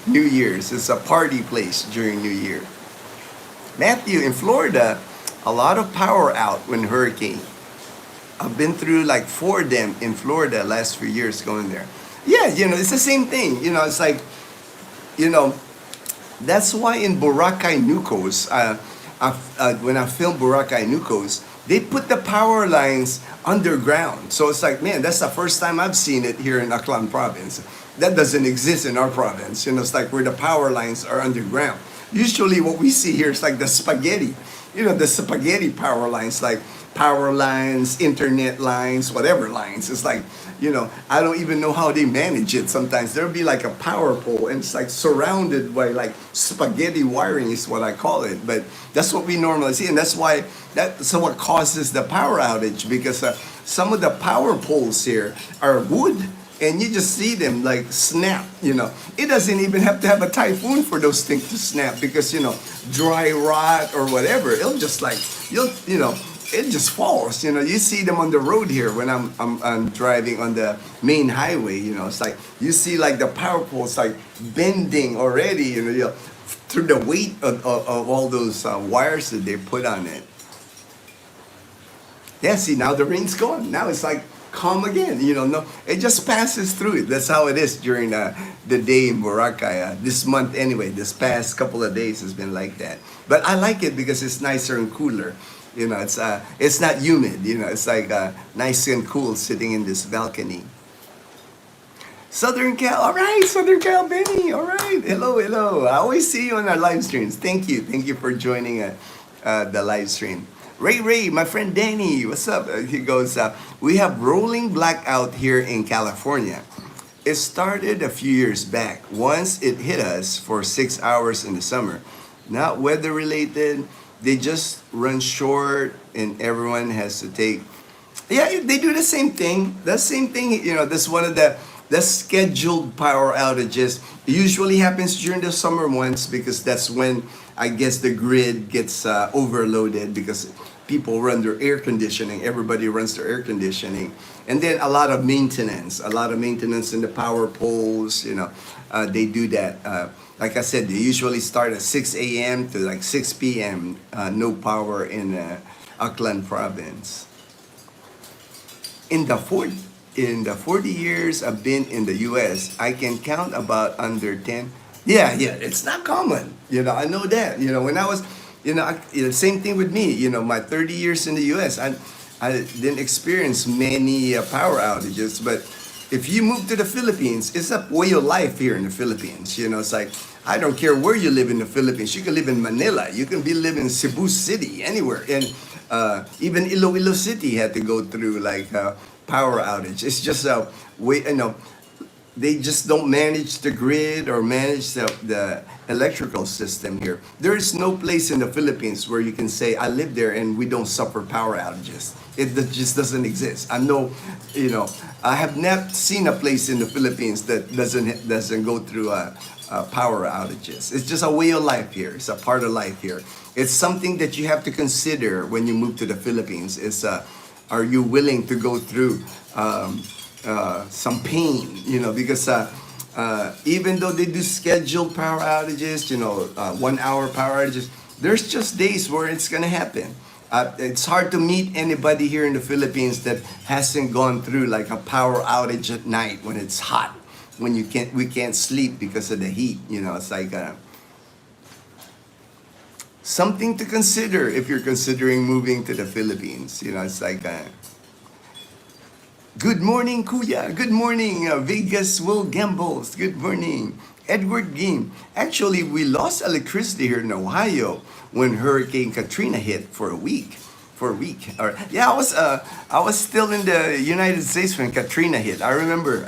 New Year's. It's a party place during New Year. Matthew, in Florida, a lot of power out when hurricane. I've been through like 4 of them in Florida last few years going there. Yeah, it's the same thing. It's like, that's why in Boracay Nucos, when I filmed Boracay Nucos, they put the power lines underground. So it's like, man, that's the first time I've seen it here in Aklan province. That doesn't exist in our province. It's like where the power lines are underground. Usually what we see here is like the spaghetti. The spaghetti power lines, like power lines, internet lines, whatever lines. It's like, I don't even know how they manage it sometimes. There'll be like a power pole and it's like surrounded by like spaghetti wiring is what I call it. But that's what we normally see. And that's what causes the power outage, because some of the power poles here are wood. And you just see them like snap, It doesn't even have to have a typhoon for those things to snap, because, dry rot or whatever, it'll just like, it just falls. You see them on the road here when I'm driving on the main highway, It's like, you see like the power poles like bending already, through the weight of all those wires that they put on it. Yeah, see, now the rain's gone. Now it's like, calm again, no, it just passes through it. That's how it is during the day in Boracay. This month anyway, this past couple of days has been like that. But I like it because it's nicer and cooler. It's not humid. It's like nice and cool sitting in this balcony. Southern Cal, all right, Southern Cal, Benny, all right, hello. I always see you on our live streams. Thank you for joining the live stream. Ray, my friend Danny, what's up? He goes, we have rolling blackout here in California. It started a few years back. Once it hit us for 6 hours in the summer. Not weather related. They just run short and everyone has to take. Yeah, they do the same thing. The same thing, that's one of the scheduled power outages. It usually happens during the summer months because that's when I guess the grid gets overloaded because people run their air conditioning. Everybody runs their air conditioning. And then a lot of maintenance in the power poles, they do that. Like I said, they usually start at 6 a.m. to like 6 p.m. No power in Aklan province. In the 40 years I've been in the U.S., I can count about under 10. Yeah, it's not common. I know that. When I was, same thing with me. My 30 years in the U.S., I didn't experience many power outages. But if you move to the Philippines, it's a way of life here in the Philippines. It's like, I don't care where you live in the Philippines. You can live in Manila. You can live in Cebu City, anywhere. And even Iloilo City had to go through like power outage. It's just a way, they just don't manage the grid or manage the electrical system here. There is no place in the Philippines where you can say, I live there and we don't suffer power outages. It just doesn't exist. I have not seen a place in the Philippines that doesn't go through power outages. It's just a way of life here. It's a part of life here. It's something that you have to consider when you move to the Philippines. Are you willing to go through some pain? Because even though they do scheduled power outages, 1 hour power outages, there's just days where it's gonna happen. It's hard to meet anybody here in the Philippines that hasn't gone through like a power outage at night when it's hot, when we can't sleep because of the heat. It's like something to consider if you're considering moving to the Philippines. It's like good morning, Kuya. Good morning, Vegas Will Gambles. Good morning, Edward Game. Actually, we lost electricity here in Ohio when Hurricane Katrina hit for a week. Or yeah, I was still in the United States when Katrina hit. I remember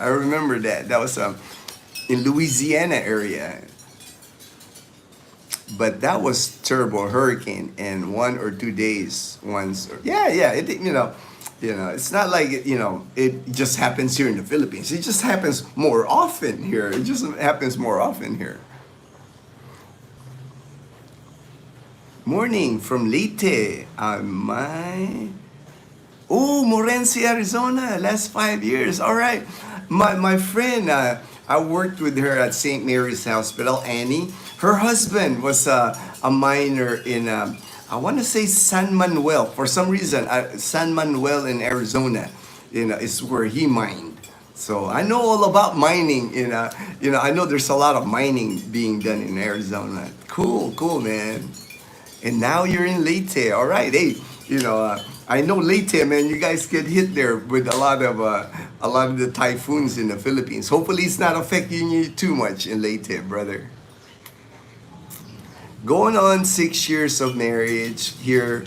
that. That was in Louisiana area. But that was terrible hurricane, and 1 or 2 days once. It it's not like it just happens here in the Philippines. It just happens more often here. Morning from Leyte. Morenci, Arizona. Last 5 years. All right. My friend, I worked with her at St. Mary's Hospital, Annie. Her husband was a miner in, I want to say San Manuel. For some reason, San Manuel in Arizona, is where he mined. So I know all about mining. I know there's a lot of mining being done in Arizona. Cool, man. And now you're in Leyte. All right, hey, I know Leyte, man. You guys get hit there with a lot of the typhoons in the Philippines. Hopefully, it's not affecting you too much in Leyte, brother. Going on 6 years of marriage here.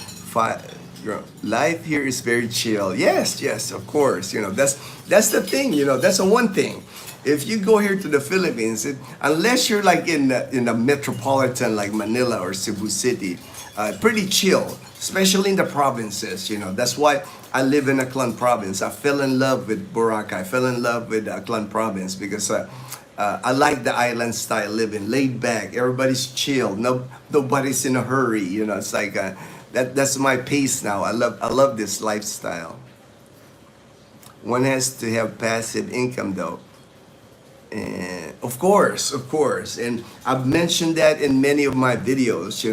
Life here is very chill. Yes, of course. That's the thing. That's the one thing. If you go here to the Philippines, unless you're like in the metropolitan like Manila or Cebu City, pretty chill, especially in the provinces. That's why I live in Aklan province. I fell in love with Boracay. I fell in love with Aklan province because I like the island style living, laid back. Everybody's chill. Nobody's in a hurry. It's like that's my pace now. I love this lifestyle. One has to have passive income though. And of course, and I've mentioned that in many of my videos.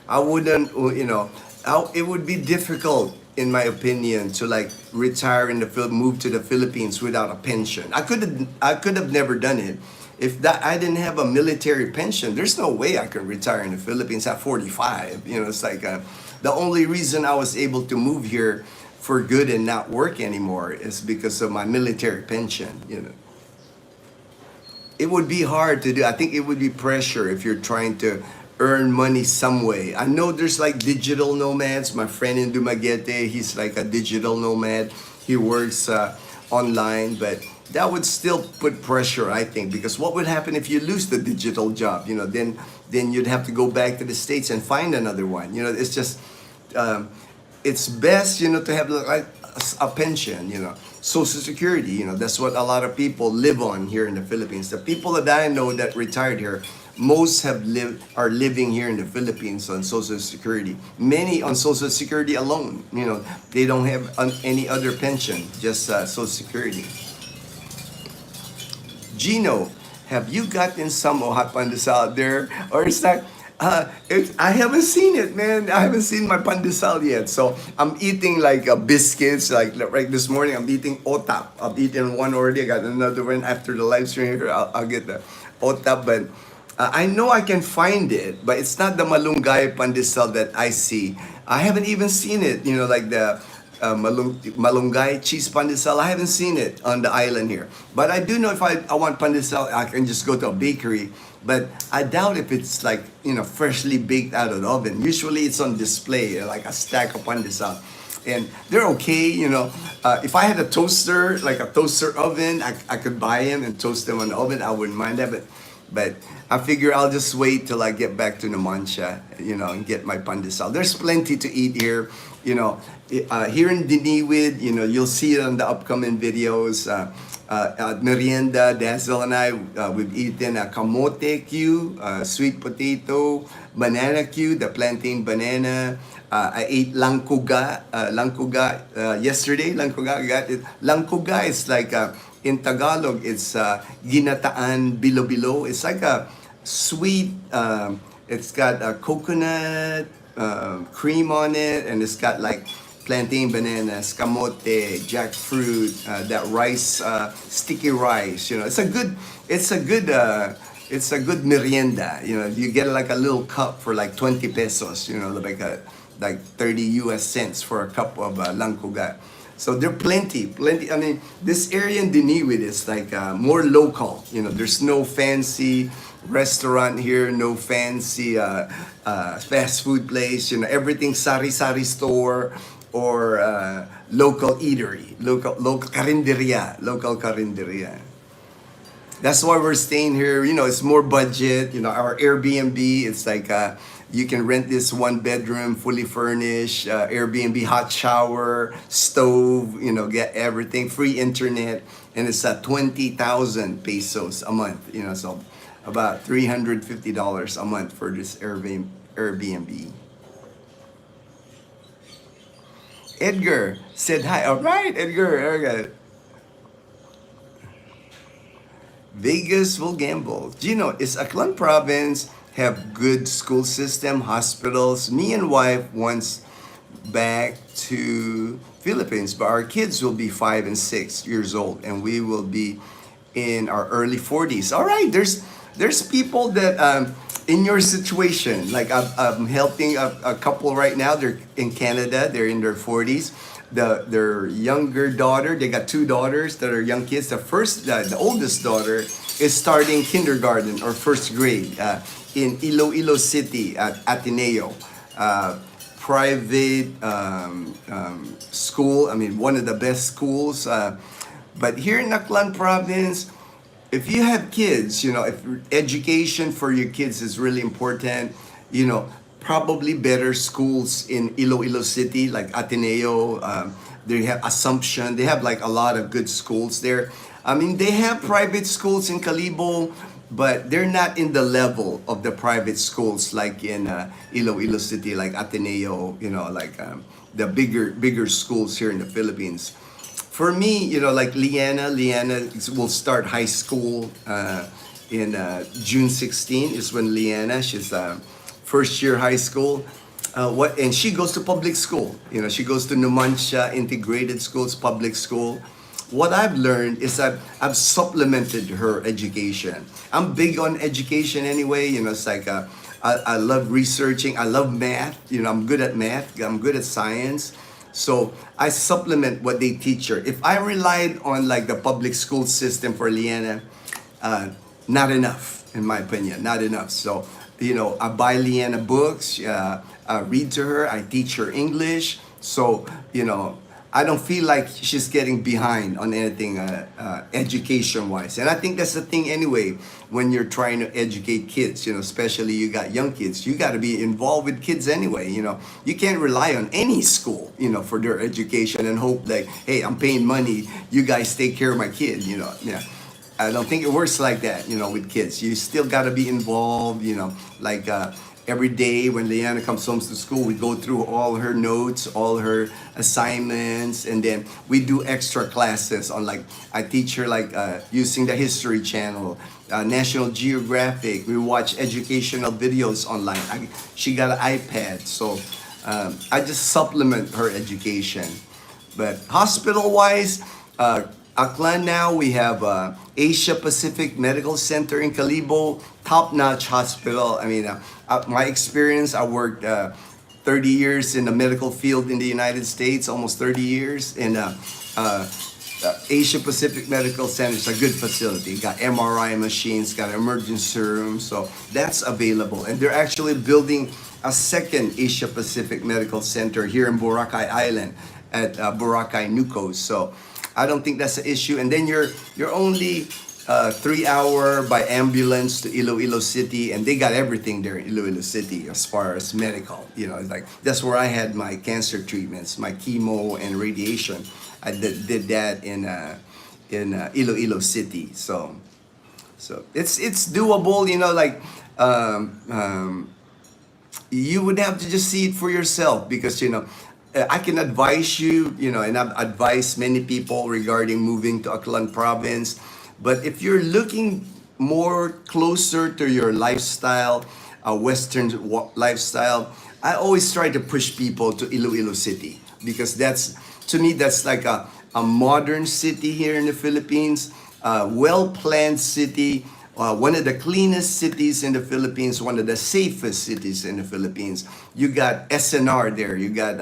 I wouldn't, it would be difficult, in my opinion, to like retire in move to the Philippines without a pension. I could have never done it if I didn't have a military pension. There's no way I could retire in the Philippines at 45. It's like the only reason I was able to move here for good and not work anymore is because of my military pension. It would be hard to do. I think it would be pressure if you're trying to earn money some way. I know there's like digital nomads. My friend in Dumaguete, he's like a digital nomad. He works online, but that would still put pressure, I think, because what would happen if you lose the digital job? Then you'd have to go back to the States and find another one. It's just, it's best, to have like a pension, Social Security, that's what a lot of people live on here in the Philippines. The people that I know that retired here, most are living here in the Philippines on Social Security. Many on Social Security alone. They don't have any other pension, just Social Security. Ginno, have you gotten some hot pandesal there? Or is that... I haven't seen it, man. I haven't seen my pandesal yet. So I'm eating like biscuits. Like right this morning, I'm eating otap. I've eaten one already. I got another one after the live stream here. I'll get the otap. But I know I can find it, but it's not the malunggay pandesal that I see. I haven't even seen it. Like the malunggay cheese pandesal. I haven't seen it on the island here. But I do know if I want pandesal, I can just go to a bakery. But I doubt if it's like, freshly baked out of the oven. Usually it's on display, like a stack of pandesal. And they're okay, if I had a toaster, like a toaster oven, I could buy them and toast them on the oven. I wouldn't mind that. But I figure I'll just wait till I get back to Numancia, and get my pandesal. There's plenty to eat here. Here in Diniwid, you'll see it on the upcoming videos. At merienda, Dazzle and I, we've eaten a kamote Q, sweet potato, banana Q, the plantain banana. I ate langkuga yesterday. Langkuga, I got it. Langkuga is like, in Tagalog, it's ginataan bilo-bilo. It's like a sweet, it's got a coconut cream on it, and it's got like plantain bananas, kamote, jackfruit, that rice, sticky rice. You know, it's a good merienda. You know, you get like a little cup for like 20 pesos. You know, like 30 US cents for a cup of langkuga. So there are plenty. I mean, this area in Diniwid is like more local. You know, there's no fancy restaurant here, no fancy fast food place. You know, everything sari-sari store or local eatery, local carinderia. That's why we're staying here. You know, it's more budget. You know, our Airbnb, it's like you can rent this one bedroom, fully furnished, Airbnb, hot shower, stove, you know, get everything, free internet, and it's 20,000 pesos a month. You know, so about $350 a month for this Airbnb. Edgar said hi. All right, Edgar. Vegas will gamble. Ginno, is Aklan province have good school system, hospitals? Me and wife wants back to Philippines, but our kids will be 5 and 6 years old, and we will be in our early 40s. All right, there's people that in your situation. Like I'm helping a couple right now. They're in Canada. They're in their 40s. Their younger daughter, they got 2 daughters that are young kids. The oldest daughter is starting kindergarten or first grade in Iloilo City at Ateneo. Private school, I mean, one of the best schools. But here in Aklan province, if you have kids, you know, if education for your kids is really important, you know, probably better schools in Iloilo City, like Ateneo. They have Assumption. They have like a lot of good schools there. I mean, they have private schools in Calibo, but they're not in the level of the private schools like in Iloilo City, like Ateneo, you know, like the bigger schools here in the Philippines. For me, you know, like Liana will start high school in June 16 is when Liana, she's first year high school. And she goes to public school. You know, she goes to Numancia Integrated Schools, public school. What I've learned is that I've supplemented her education. I'm big on education anyway. You know, it's like I love researching. I love math. You know, I'm good at math. I'm good at science. So I supplement what they teach her. If I relied on like the public school system for Liana, not enough, in my opinion, not enough. So, you know, I buy Liana books, I read to her, I teach her English. So, you know, I don't feel like she's getting behind on anything education-wise. And I think that's the thing anyway, when you're trying to educate kids, you know, especially you got young kids, you got to be involved with kids anyway, you know. You can't rely on any school, you know, for their education and hope like, hey, I'm paying money, you guys take care of my kid, you know. Yeah. I don't think it works like that, you know, with kids. You still got to be involved, you know, like every day when Liana comes home to school, we go through all her notes, all her assignments, and then we do extra classes on like, I teach her like using the History Channel, National Geographic. We watch educational videos online. She got an iPad, so I just supplement her education. But hospital-wise, Aklan now, we have Asia Pacific Medical Center in Calibo, top-notch hospital. I mean, my experience, I worked 30 years in the medical field in the United States, almost 30 years. And Asia Pacific Medical Center is a good facility. Got MRI machines, got emergency room, so that's available. And they're actually building a second Asia Pacific Medical Center here in Boracay Island at Boracay Nucos. So I don't think that's an issue. And then you're only 3 hour by ambulance to Iloilo City, and they got everything there in Iloilo City as far as medical. You know, it's like that's where I had my cancer treatments, my chemo and radiation. I did that in Iloilo City. So it's doable, like um, um, you would have to just see it for yourself because I can advise you, and I've advised many people regarding moving to Aklan province. But if you're looking more closer to your lifestyle, Western lifestyle, I always try to push people to Iloilo City because that's, to me, that's like a modern city here in the Philippines, well planned city, one of the cleanest cities in the Philippines, one of the safest cities in the Philippines. You got SNR there, you got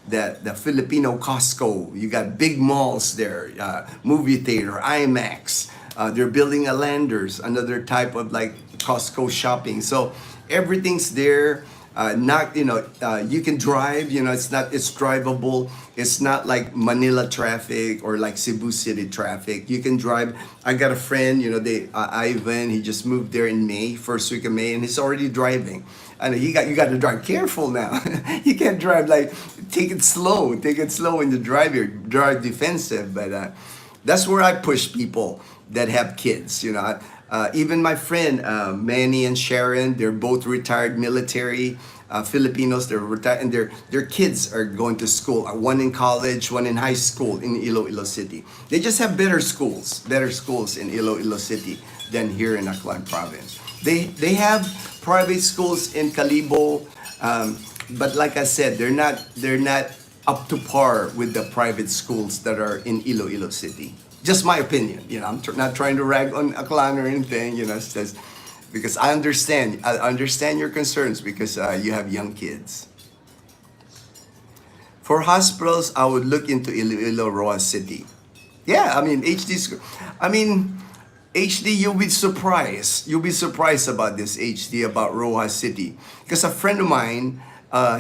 the Filipino Costco, you got big malls there, movie theater, IMAX. They're building a Landers, another type of like Costco shopping. So everything's there. Not you can drive. It's drivable. It's not like Manila traffic or like Cebu City traffic. You can drive. I got a friend, Ivan. He just moved there in May, first week of May, and he's already driving. I know you got to drive careful now. You can't drive like take it slow. Take it slow when you drive. You drive defensive, but that's where I push people that have kids. Even my friend Manny and Sharon, they're both retired military Filipinos. They're retired, and their kids are going to school. One in college, one in high school in Iloilo City. They just have better schools in Iloilo City than here in Aklan Province. They have private schools in Calibo, but like I said, they're not up to par with the private schools that are in Iloilo City. Just my opinion. I'm not trying to rag on Aklan or anything. It's just because I understand your concerns because you have young kids. For hospitals, I would look into Iloilo Roa City. Yeah, I mean HD. HD, you'll be surprised. You'll be surprised about this HD about Roa City because a friend of mine,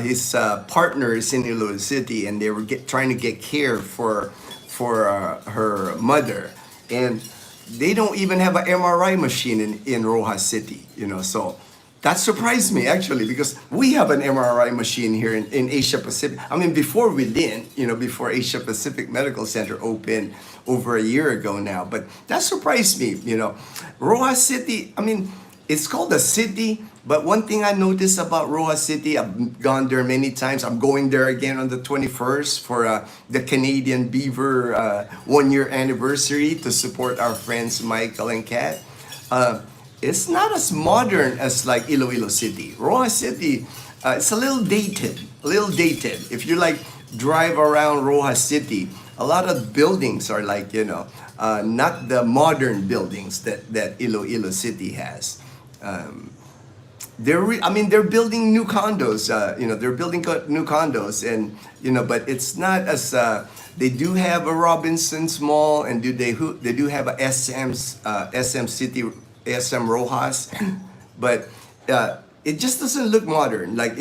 his partner is in Iloilo City, and they were trying to get care for her mother, and they don't even have an MRI machine in Rojas City, so that surprised me actually because we have an MRI machine here in Asia Pacific. I mean, before we didn't, before Asia Pacific Medical Center opened over a year ago now, but that surprised me, Rojas City, I mean, it's called a city, but one thing I noticed about Rojas City, I've gone there many times. I'm going there again on the 21st for the Canadian Beaver 1-year anniversary to support our friends Michael and Kat. It's not as modern as like Iloilo City. Rojas City, it's a little dated. If you like drive around Rojas City, a lot of buildings are like, not the modern buildings that Iloilo City has. They're building new condos. They're building new condos, and but it's not as they do have a Robinsons Mall, and they do have a SM City, SM Rojas, but it just doesn't look modern. Like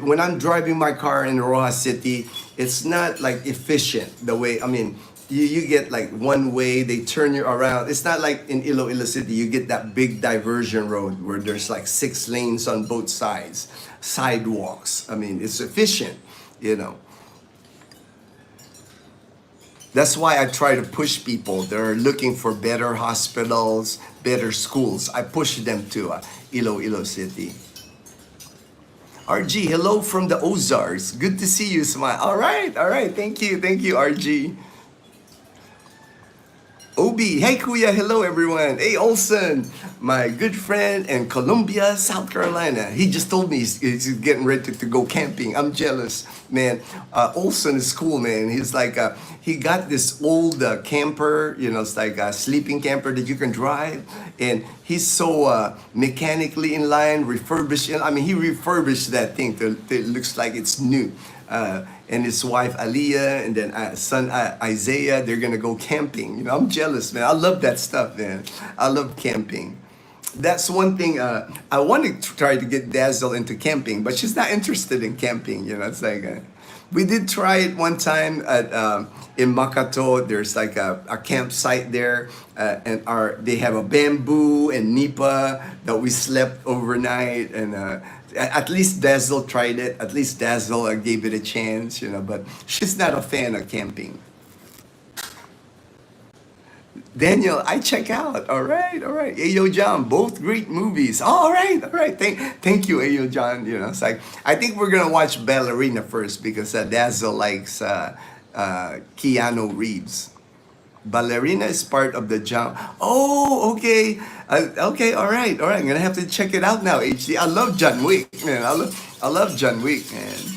when I'm driving my car in Rojas City, it's not like efficient the way. I mean, you get like one way, they turn you around. It's not like in Iloilo City, you get that big diversion road where there's like 6 lanes on both sides, sidewalks. I mean, it's efficient, That's why I try to push people that are looking for better hospitals, better schools. I push them to Iloilo City. RG, hello from the Ozarks. Good to see you, Smile. All right. Thank you, RG. Obi, hey Kuya, hello everyone. Hey Olson, my good friend in Columbia, South Carolina. He just told me he's getting ready to go camping. I'm jealous, man. Olson is cool, man. He's like, he got this old camper, it's like a sleeping camper that you can drive. And he's so mechanically in line, refurbished. I mean, he refurbished that thing to it looks like it's new. And his wife Aliyah and then son Isaiah, they're gonna go camping. I'm jealous, man. I love that stuff, man. I love camping. That's one thing I want to try to get Dazzle into camping, but she's not interested in camping. It's like we did try it one time at in Makato. There's like a campsite there, and they have a bamboo and nipa that we slept overnight and. At least Dazzle tried it. At least Dazzle gave it a chance, but she's not a fan of camping. Daniel, I check out. All right, all right. Ayo John, both great movies. All right, all right. Thank you, Ayo John. You know, it's like I think we're gonna watch Ballerina first because Dazzle likes Keanu Reeves. Ballerina is part of the John. Oh, okay. Okay, all right, all right. I'm gonna have to check it out now. HD. I love John Wick, man. I love John Wick, man.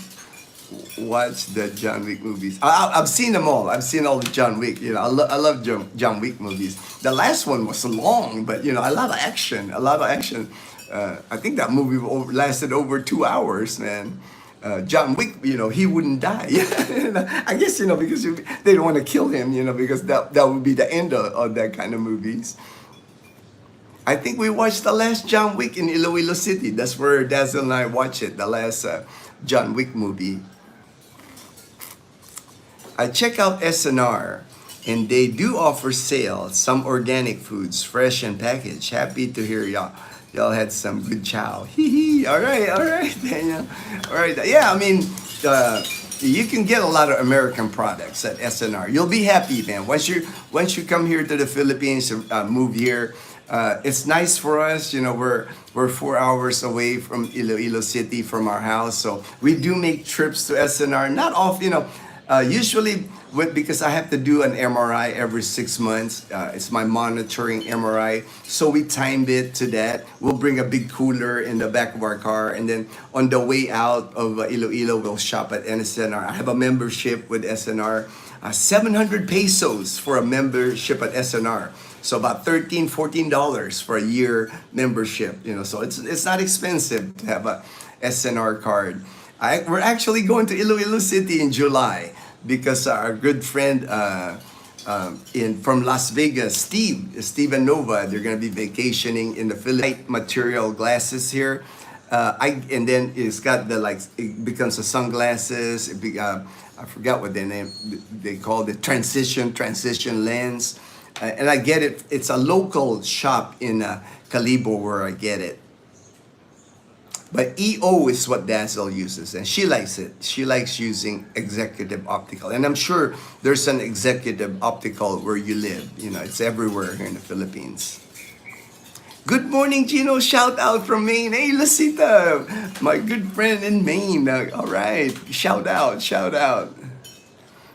Watch the John Wick movies. I've seen them all. I've seen all the John Wick. You know, I love John Wick movies. The last one was long, but you know, a lot of action. A lot of action. I think that movie lasted over 2 hours, man. John Wick, you know, he wouldn't die. I guess, you know, because they don't want to kill him, you know, because that would be the end of that kind of movies. I think we watched the last John Wick in Iloilo City. That's where Dazzle and I watched it, the last John Wick movie. I check out SNR, and they do offer sales, some organic foods, fresh and packaged. Happy to hear y'all had some good chow. All right, Daniel. All right, yeah, I mean, you can get a lot of American products at SNR. You'll be happy, man. Once you come here to the Philippines, move here. It's nice for us, you know. We're 4 hours away from Iloilo City from our house, so we do make trips to SNR. Not often, you know. Usually, because I have to do an MRI every 6 months. It's my monitoring MRI, so we timed it to that. We'll bring a big cooler in the back of our car, and then on the way out of Iloilo, we'll shop at SNR. I have a membership with SNR, 700 pesos for a membership at SNR. So about $13-14 for a year membership. You know, so it's not expensive to have a SNR card. We're actually going to Iloilo City in July because our good friend from Las Vegas, Steve and Nova, they're going to be vacationing in the Philippines. Material glasses here. And then it's got it becomes a sunglasses. I forgot what they call it, transition lens. And I get it. It's a local shop in Calibo where I get it. But EO is what Dazzle uses, and she likes it. She likes using Executive Optical. And I'm sure there's an Executive Optical where you live. You know, it's everywhere here in the Philippines. Good morning, Ginno. Shout out from Maine. Hey, Lasita, my good friend in Maine. All right. Shout out.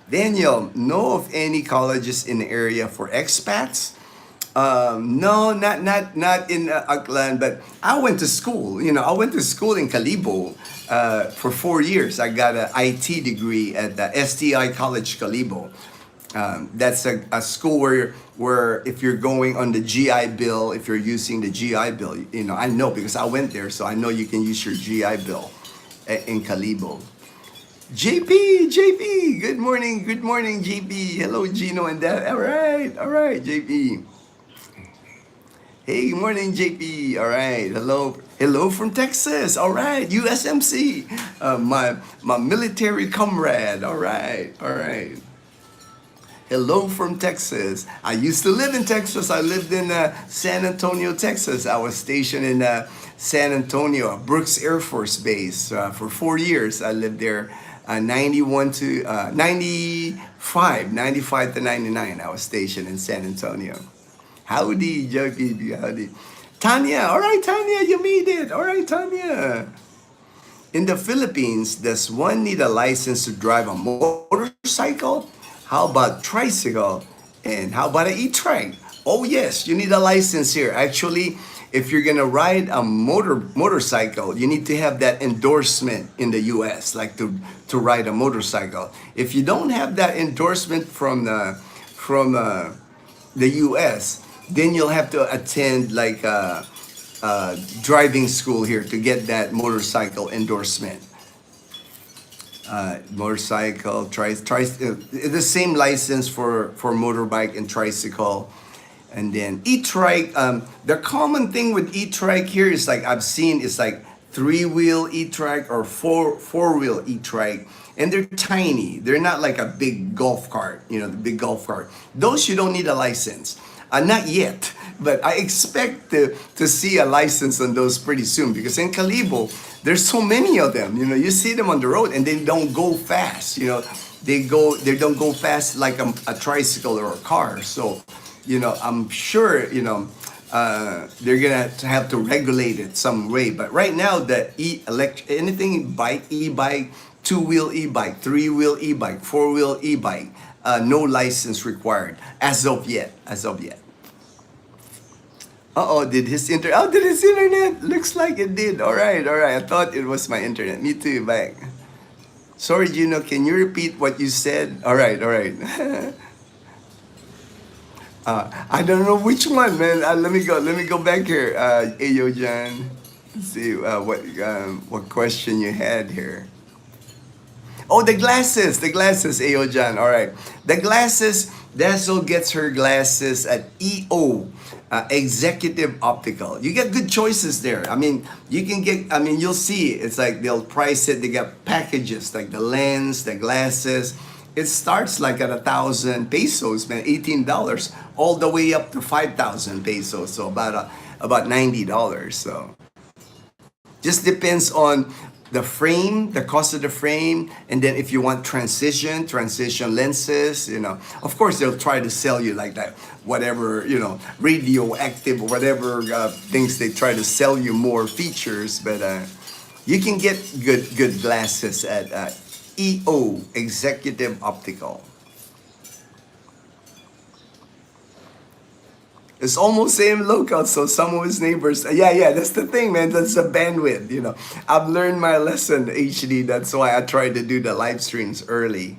Daniel, know of any colleges in the area for expats? No, not in Aklan, but I went to school. You know, I went to school in Calibo for 4 years. I got an IT degree at the STI College Calibo. That's a school where if you're going on the GI Bill, if you're using the GI Bill, you know, I know because I went there, so I know you can use your GI Bill in Calibo. JP, good morning, JP. Hello, Ginno and Dad. All right, JP. Hey, good morning, JP. All right, hello from Texas. All right, USMC, my military comrade. All right. Hello from Texas. I used to live in Texas. I lived in San Antonio, Texas. I was stationed in San Antonio, Brooks Air Force Base for 4 years. I lived there. 95 to 99, I was stationed in San Antonio. Howdy, JP, howdy. Tanya, all right, Tanya, you made it. All right, Tanya. In the Philippines, does one need a license to drive a motorcycle? How about tricycle? And how about an e-trike? Oh yes, you need a license here. Actually, if you're gonna ride a motorcycle, you need to have that endorsement in the U.S. like to ride a motorcycle. If you don't have that endorsement from the U.S., then you'll have to attend like driving school here to get that motorcycle endorsement. Motorcycle, the same license for motorbike and tricycle. And then e-trike, the common thing with e-trike here is like I've seen is like 3-wheel e-trike or 4-wheel e-trike, and they're tiny. They're not like a big golf cart, you know, the big golf cart. Those you don't need a license. Not yet, but I expect to see a license on those pretty soon because in Calibo, there's so many of them. You know, you see them on the road and they don't go fast. You know, they don't go fast like a tricycle or a car. So I'm sure, they're gonna have to regulate it some way. But right now, the anything bike, e-bike, two-wheel e-bike, three-wheel e-bike, four-wheel e-bike, no license required as of yet. As of yet. Did his internet? Looks like it did. All right. I thought it was my internet. Me too. Back. Sorry, Ginno. Can you repeat what you said? All right. I don't know which one, man. Let me go back here. Ayo John. Let's see what question you had here. Oh, the glasses, Ayo John. All right, the glasses. Dazzle gets her glasses at EO, Executive Optical. You get good choices there. I mean, you can get. I mean, you'll see. It's like they'll price it. They got packages like the lens, the glasses. It starts like at 1,000 pesos, man, $18, all the way up to 5,000 pesos. So about $90. So just depends on the frame, the cost of the frame, and then if you want transition lenses, of course they'll try to sell you like that, whatever, radioactive, whatever things they try to sell you more features, but you can get good glasses at EO, Executive Optical. It's almost same local, so some of his neighbors, yeah, that's the thing, man. That's the bandwidth, I've learned my lesson, HD. That's why I try to do the live streams early.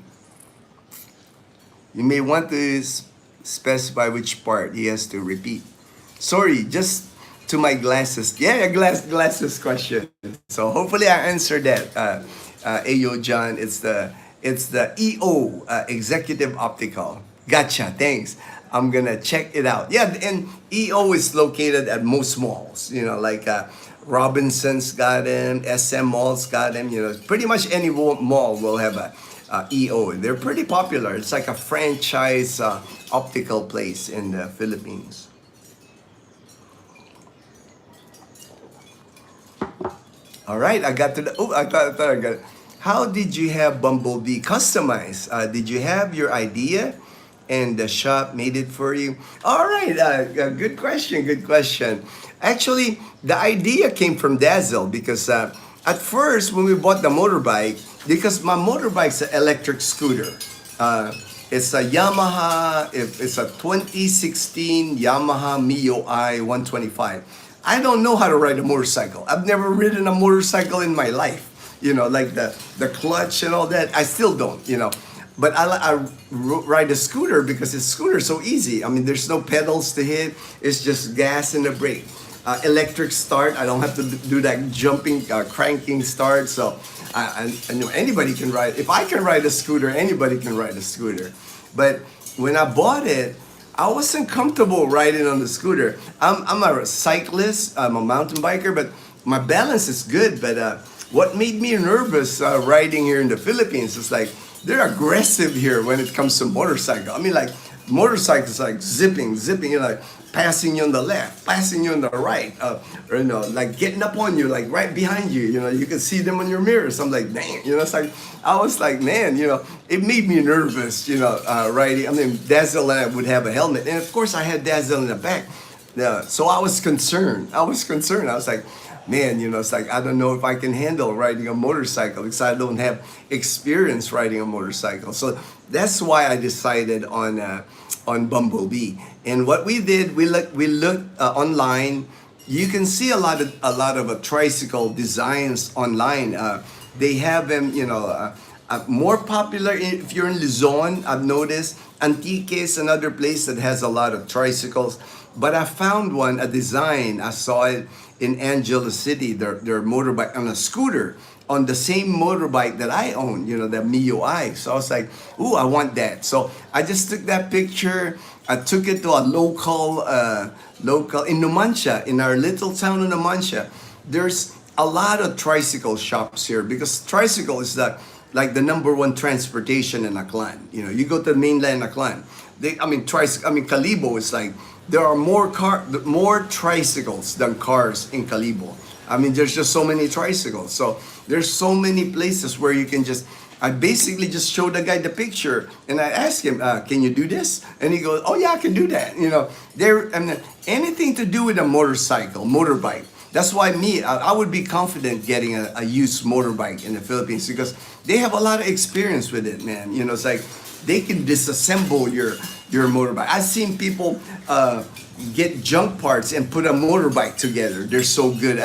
You may want to specify which part he has to repeat. Sorry, just to my glasses. Yeah, glasses question. So hopefully I answered that. Ayo John, it's the EO, Executive Optical. Gotcha, thanks. I'm gonna check it out. Yeah, and EO is located at most malls. Like Robinson's got them, SM Mall's got them. Pretty much any mall will have a EO. They're pretty popular. It's like a franchise optical place in the Philippines. All right, I got to the. Oh, I thought I got it. How did you have Bumblebee customized? Did you have your idea, and the shop made it for you? All right, good question. Actually, the idea came from Dazzle because at first when we bought the motorbike, because my motorbike's an electric scooter. It's a Yamaha. It's a 2016 Yamaha Mio I 125. I don't know how to ride a motorcycle. I've never ridden a motorcycle in my life. Like the clutch and all that. I still don't. But I ride a scooter because it's so easy. I mean, there's no pedals to hit. It's just gas and a brake. Electric start. I don't have to do that jumping, cranking start. So I know anybody can ride. If I can ride a scooter, anybody can ride a scooter. But when I bought it, I wasn't comfortable riding on the scooter. I'm a cyclist. I'm a mountain biker, but my balance is good. But what made me nervous riding here in the Philippines is like, they're aggressive here when it comes to motorcycle. I mean, like, motorcycles like zipping, like passing you on the left, passing you on the right, or like getting up on you, like right behind you. You can see them on your mirrors. I'm like, man, it's like, I was like, man, it made me nervous, riding. I mean, Dazzle and I would have a helmet, and of course I had Dazzle in the back. So I was concerned. I was like, man, it's like, I don't know if I can handle riding a motorcycle because I don't have experience riding a motorcycle. So that's why I decided on Bumblebee. And what we did, we looked online. You can see a lot of tricycle designs online. They have them, more popular if you're in Luzon. I've noticed Antique is another place that has a lot of tricycles. But I found a design. I saw it in Angela City, their motorbike on a scooter, on the same motorbike that I own, the Mio I. So I was like, ooh, I want that. So I just took that picture. I took it to a local in Numancia, in our little town in Numancia. There's a lot of tricycle shops here because tricycle is like the number one transportation in Aklan. You go to the mainland Aklan. Kalibo is like, there are more tricycles than cars in Kalibo. I mean, there's just so many tricycles. So there's so many places where you can just, I basically just showed the guy the picture and I asked him, can you do this? And he goes, oh yeah, I can do that. You know, anything to do with a motorcycle, motorbike. That's why I would be confident getting a used motorbike in the Philippines because they have a lot of experience with it, man. You know, it's like they can disassemble your motorbike. I've seen people get junk parts and put a motorbike together. They're so good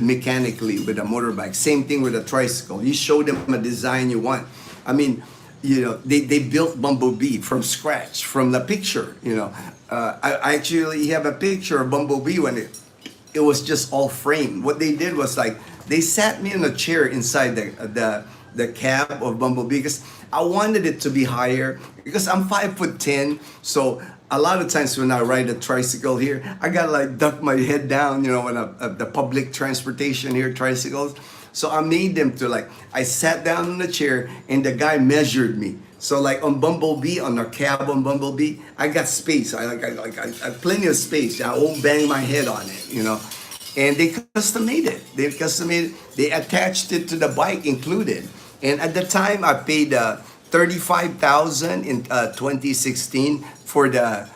mechanically with a motorbike. Same thing with a tricycle. You show them a design you want. I mean, you know, they built Bumblebee from scratch, from the picture. You know, I actually have a picture of Bumblebee when it was just all framed. What they did was like they sat me in a chair inside the cab of Bumblebee because I wanted it to be higher because I'm 5'10", so a lot of times when I ride a tricycle here, I gotta like duck my head down, you know, when the public transportation here, tricycles. So I made them to like, I sat down in the chair and the guy measured me. So like on Bumblebee, on the cab on Bumblebee, I got space. I plenty of space. I won't bang my head on it, you know. And they custom made it. They attached it to the bike included. And at the time, I paid $35,000 in 2016 for the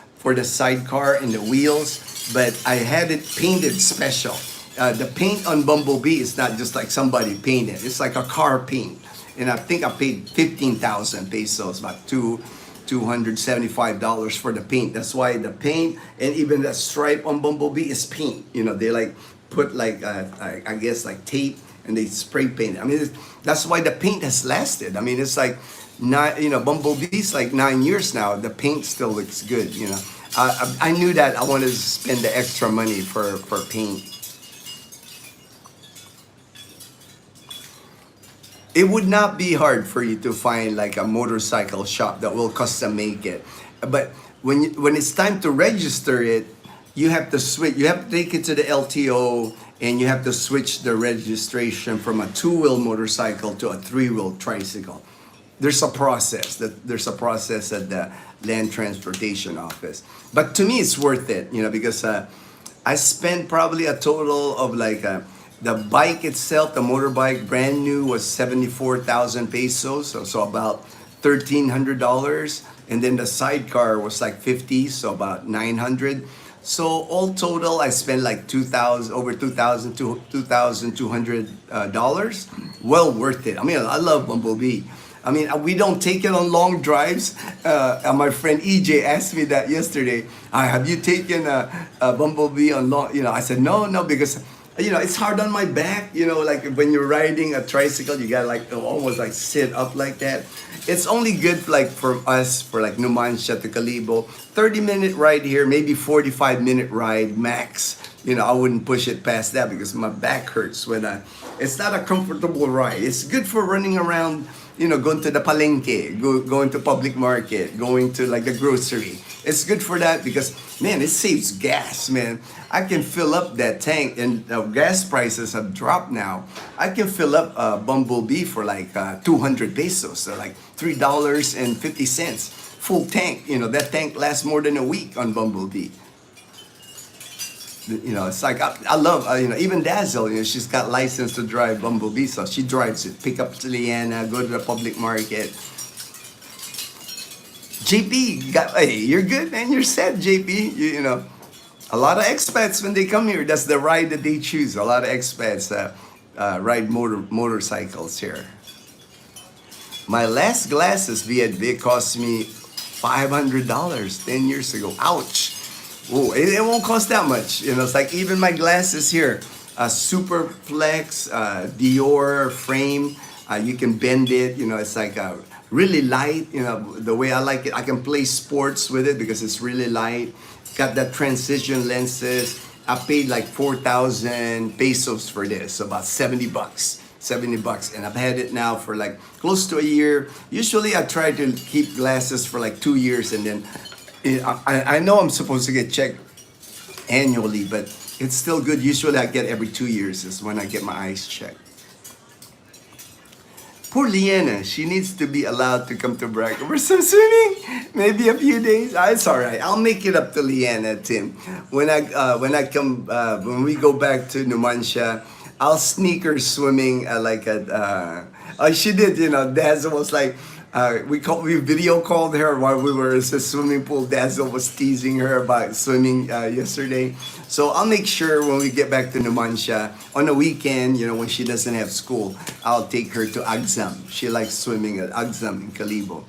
sidecar and the wheels, but I had it painted special. The paint on Bumblebee is not just like somebody painted. It's like a car paint. And I think I paid 15,000 pesos, about $275 for the paint. That's why the paint and even the stripe on Bumblebee is paint. You know, they like put like, I guess like tape and they spray paint it. I mean, that's why the paint has lasted. I mean, it's like, Bumblebee's like 9 years now. The paint still looks good, you know. I knew that I wanted to spend the extra money for paint. It would not be hard for you to find like a motorcycle shop that will custom make it. But when it's time to register it, you have to switch. You have to take it to the LTO and you have to switch the registration from a two-wheel motorcycle to a three-wheel tricycle. There's a process at the Land Transportation Office. But to me, it's worth it, you know, because I spent probably a total of like the bike itself, the motorbike, brand new, was 74,000 pesos, so about $1,300, and then the sidecar was like 50, so about 900. So all total, I spent like over $2,200. Well worth it. I mean, I love Bumblebee. I mean, we don't take it on long drives. My friend EJ asked me that yesterday. Have you taken a Bumblebee on long? You know, I said no, because you know it's hard on my back. You know, like when you're riding a tricycle, you gotta like almost like sit up like that. It's only good like for us for like Numancia to Calibo, 30-minute ride here, maybe 45-minute ride max. You know, I wouldn't push it past that because my back hurts when it's not a comfortable ride. It's good for running around. You know, going to the palengke, going to public market, going to like the grocery. It's good for that because, man, it saves gas, man. I can fill up that tank and gas prices have dropped now. I can fill up Bumblebee for like 200 pesos, so like $3.50. Full tank, you know, that tank lasts more than a week on Bumblebee. You know, it's like I love, you know, even Dazzle, you know, she's got license to drive Bumblebee, so she drives it. Pick up Liana, go to the public market. JP, hey, you're good, man. You're set, JP. You know, a lot of expats when they come here, that's the ride that they choose. A lot of expats ride motorcycles here. My last glasses Viet cost me $500 10 years ago. Ouch. Oh, it won't cost that much. You know, it's like even my glasses here, Super Flex, Dior frame. You can bend it. You know, it's like really light. You know, the way I like it. I can play sports with it because it's really light. Got that transition lenses. I paid like 4,000 pesos for this, so about $70. $70, and I've had it now for like close to a year. Usually I try to keep glasses for like 2 years, and then I know I'm supposed to get checked annually, but it's still good. Usually I get every 2 years is when I get my eyes checked. Poor Leanna, she needs to be allowed to come to Braga for some swimming. Maybe a few days. It's all right. I'll make it up to Leanna, Tim. When we go back to Numancia, I'll sneak her swimming like at. She did. Dazzle was like. We video called her while we were at the swimming pool. Dazzle was teasing her about swimming yesterday. So I'll make sure when we get back to Numancia on a weekend, when she doesn't have school, I'll take her to Agsam. She likes swimming at Agsam in Calibo.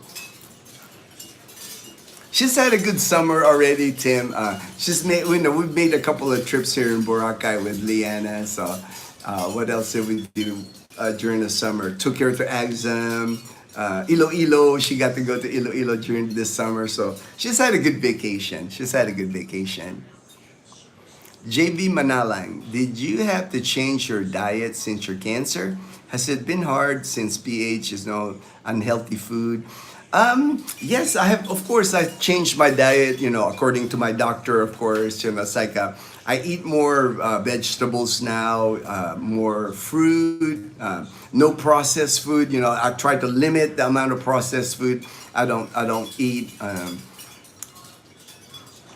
She's had a good summer already, Tim. We've made a couple of trips here in Boracay with Leanna. So what else did we do during the summer? Took her to Agsam. Iloilo, she got to go to Iloilo during this summer, so she's had a good vacation. JV Manalang, did you have to change your diet since your cancer? Has it been hard since PH is no unhealthy food? Yes, I have. Of course, I changed my diet. According to my doctor. Of course, it's like I eat more vegetables now, more fruit, no processed food. I try to limit the amount of processed food I don't eat.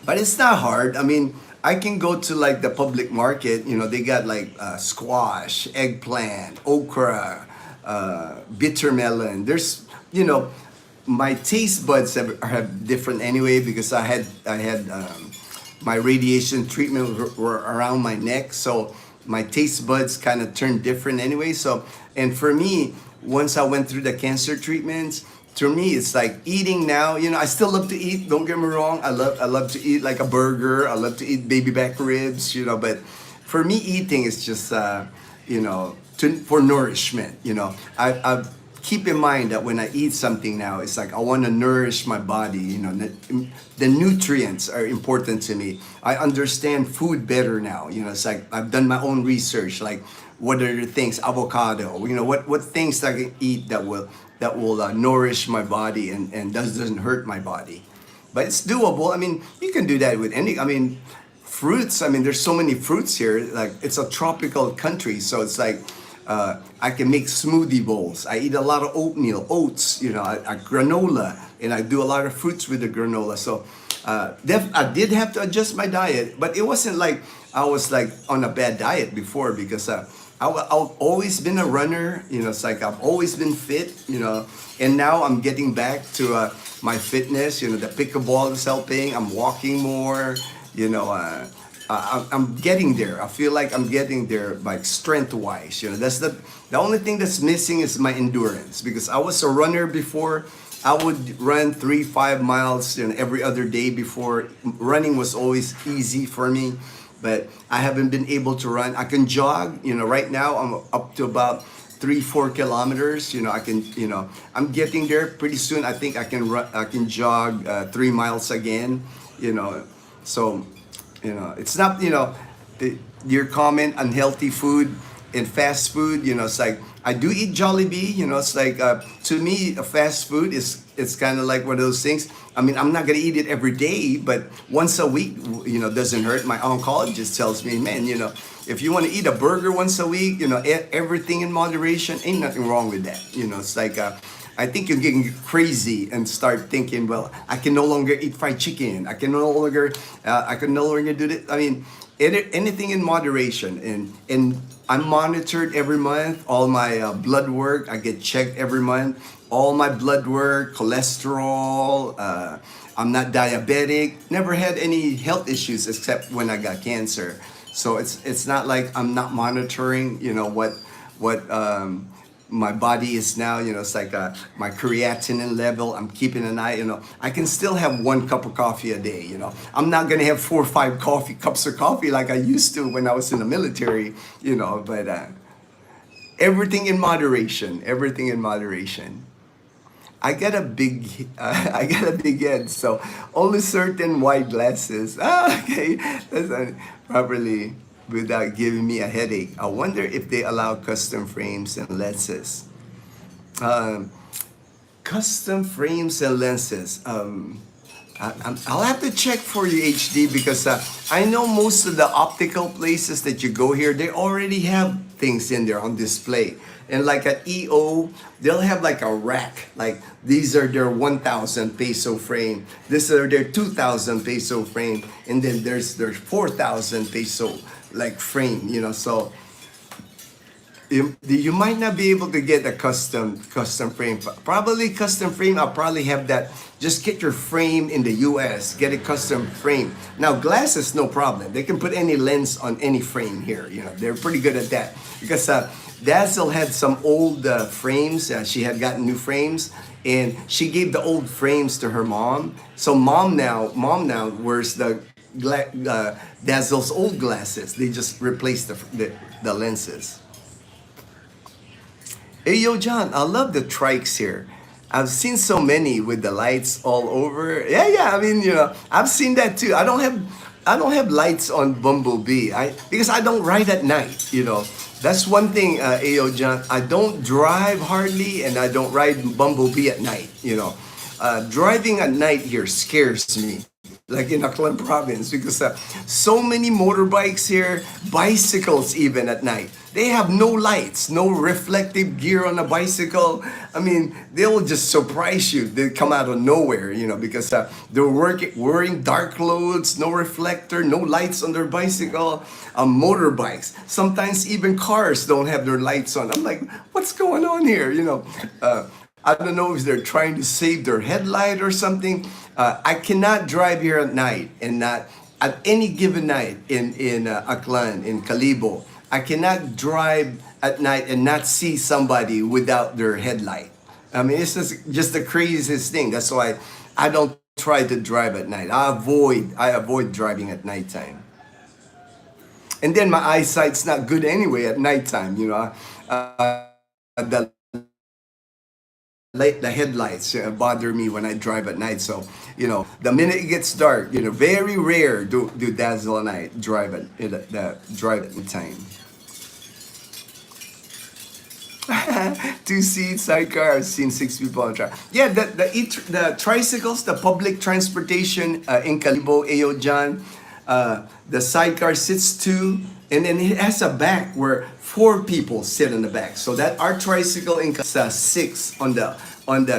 But it's not hard. I mean, I can go to like the public market. They got like squash, eggplant, okra, bitter melon. There's my taste buds have different anyway because I had my radiation treatment were around my neck, so my taste buds kind of turned different anyway. So, and for me, once I went through the cancer treatments, to me it's like eating now. I still love to eat. Don't get me wrong. I love to eat like a burger. I love to eat baby back ribs. But for me, eating is just for nourishment. I keep in mind that when I eat something now, it's like I want to nourish my body. The nutrients are important to me. I understand food better now. It's like I've done my own research. Like, what are the things? Avocado. What things I can eat that will nourish my body and doesn't hurt my body. But it's doable. I mean, you can do that with any. I mean, fruits. I mean, there's so many fruits here. Like, it's a tropical country, so it's like. I can make smoothie bowls. I eat a lot of oatmeal, oats, I granola, and I do a lot of fruits with the granola. So I did have to adjust my diet, but it wasn't like I was like on a bad diet before because I've always been a runner. It's like I've always been fit, and now I'm getting back to my fitness. The pickleball is helping. I'm walking more, I'm getting there. I feel like I'm getting there, like strength-wise. That's the only thing that's missing is my endurance because I was a runner before. I would run 3-5 miles every other day before. Running was always easy for me, but I haven't been able to run. I can jog. Right now I'm up to about 3-4 kilometers. I can. I'm getting there pretty soon. I think I can run. I can jog 3 miles again. So. It's not, your comment, unhealthy food and fast food, it's like, I do eat Jollibee, it's like, to me, a fast food it's kind of like one of those things. I mean, I'm not going to eat it every day, but once a week, doesn't hurt. My oncologist tells me, man, if you want to eat a burger once a week, everything in moderation, ain't nothing wrong with that. It's like, I think you're getting crazy and start thinking, well, I can no longer eat fried chicken. I can no longer do this. I mean, anything in moderation. And I'm monitored every month. All my blood work, I get checked every month. All my blood work, cholesterol. I'm not diabetic. Never had any health issues except when I got cancer. So it's not like I'm not monitoring. What my body is now, it's like my creatinine level. I'm keeping an eye, I can still have 1 cup of coffee a day, I'm not going to have 4 or 5 cups of coffee like I used to when I was in the military, but everything in moderation, I got a big head, so only certain wide glasses. Okay, that's not properly without giving me a headache. I wonder if they allow custom frames and lenses. Custom frames and lenses. I'll have to check for you, HD, because I know most of the optical places that you go here, they already have things in there on display. And like at EO, they'll have like a rack. Like these are their 1,000 peso frame. These are their 2,000 peso frame. And then there's their 4,000 peso like frame, you know. So you might not be able to get a custom frame. Probably custom frame. I'll probably have that. Just get your frame in the US. Get a custom frame. Now glasses, no problem. They can put any lens on any frame here. You know, they're pretty good at that because Dazzle had some old frames. She had gotten new frames, and she gave the old frames to her mom. So mom now wears the Dazzle's old glasses. They just replaced the lenses. Hey, yo, John, I love the trikes here. I've seen so many with the lights all over. Yeah. I mean, you know, I've seen that too. I don't have lights on Bumblebee. Because I don't ride at night. You know, that's one thing. Ayo, John, I don't drive hardly, and I don't ride Bumblebee at night. You know, driving at night here scares me. Like in Aklan province, because so many motorbikes here, bicycles even at night. They have no lights, no reflective gear on a bicycle. I mean, they'll just surprise you. They come out of nowhere, you know, because they're wearing dark clothes, no reflector, no lights on their bicycle. Motorbikes, sometimes even cars don't have their lights on. I'm like, what's going on here? You know, I don't know if they're trying to save their headlight or something. I cannot drive here at night and not at any given night in Aklan, in Kalibo. I cannot drive at night and not see somebody without their headlight. I mean, it's just the craziest thing. That's why I don't try to drive at night. I avoid driving at nighttime. And then my eyesight's not good anyway at nighttime. You know, the headlights bother me when I drive at night. So, you know, the minute it gets dark, you know, very rare do Dazzle and I drive at night. Two seats, sidecar. I've seen 6 people on track. Yeah, the tricycles, the public transportation in Kalibo, Ayo John, the sidecar sits 2, and then it has a back where 4 people sit on the back. So that our tricycle in 6 on the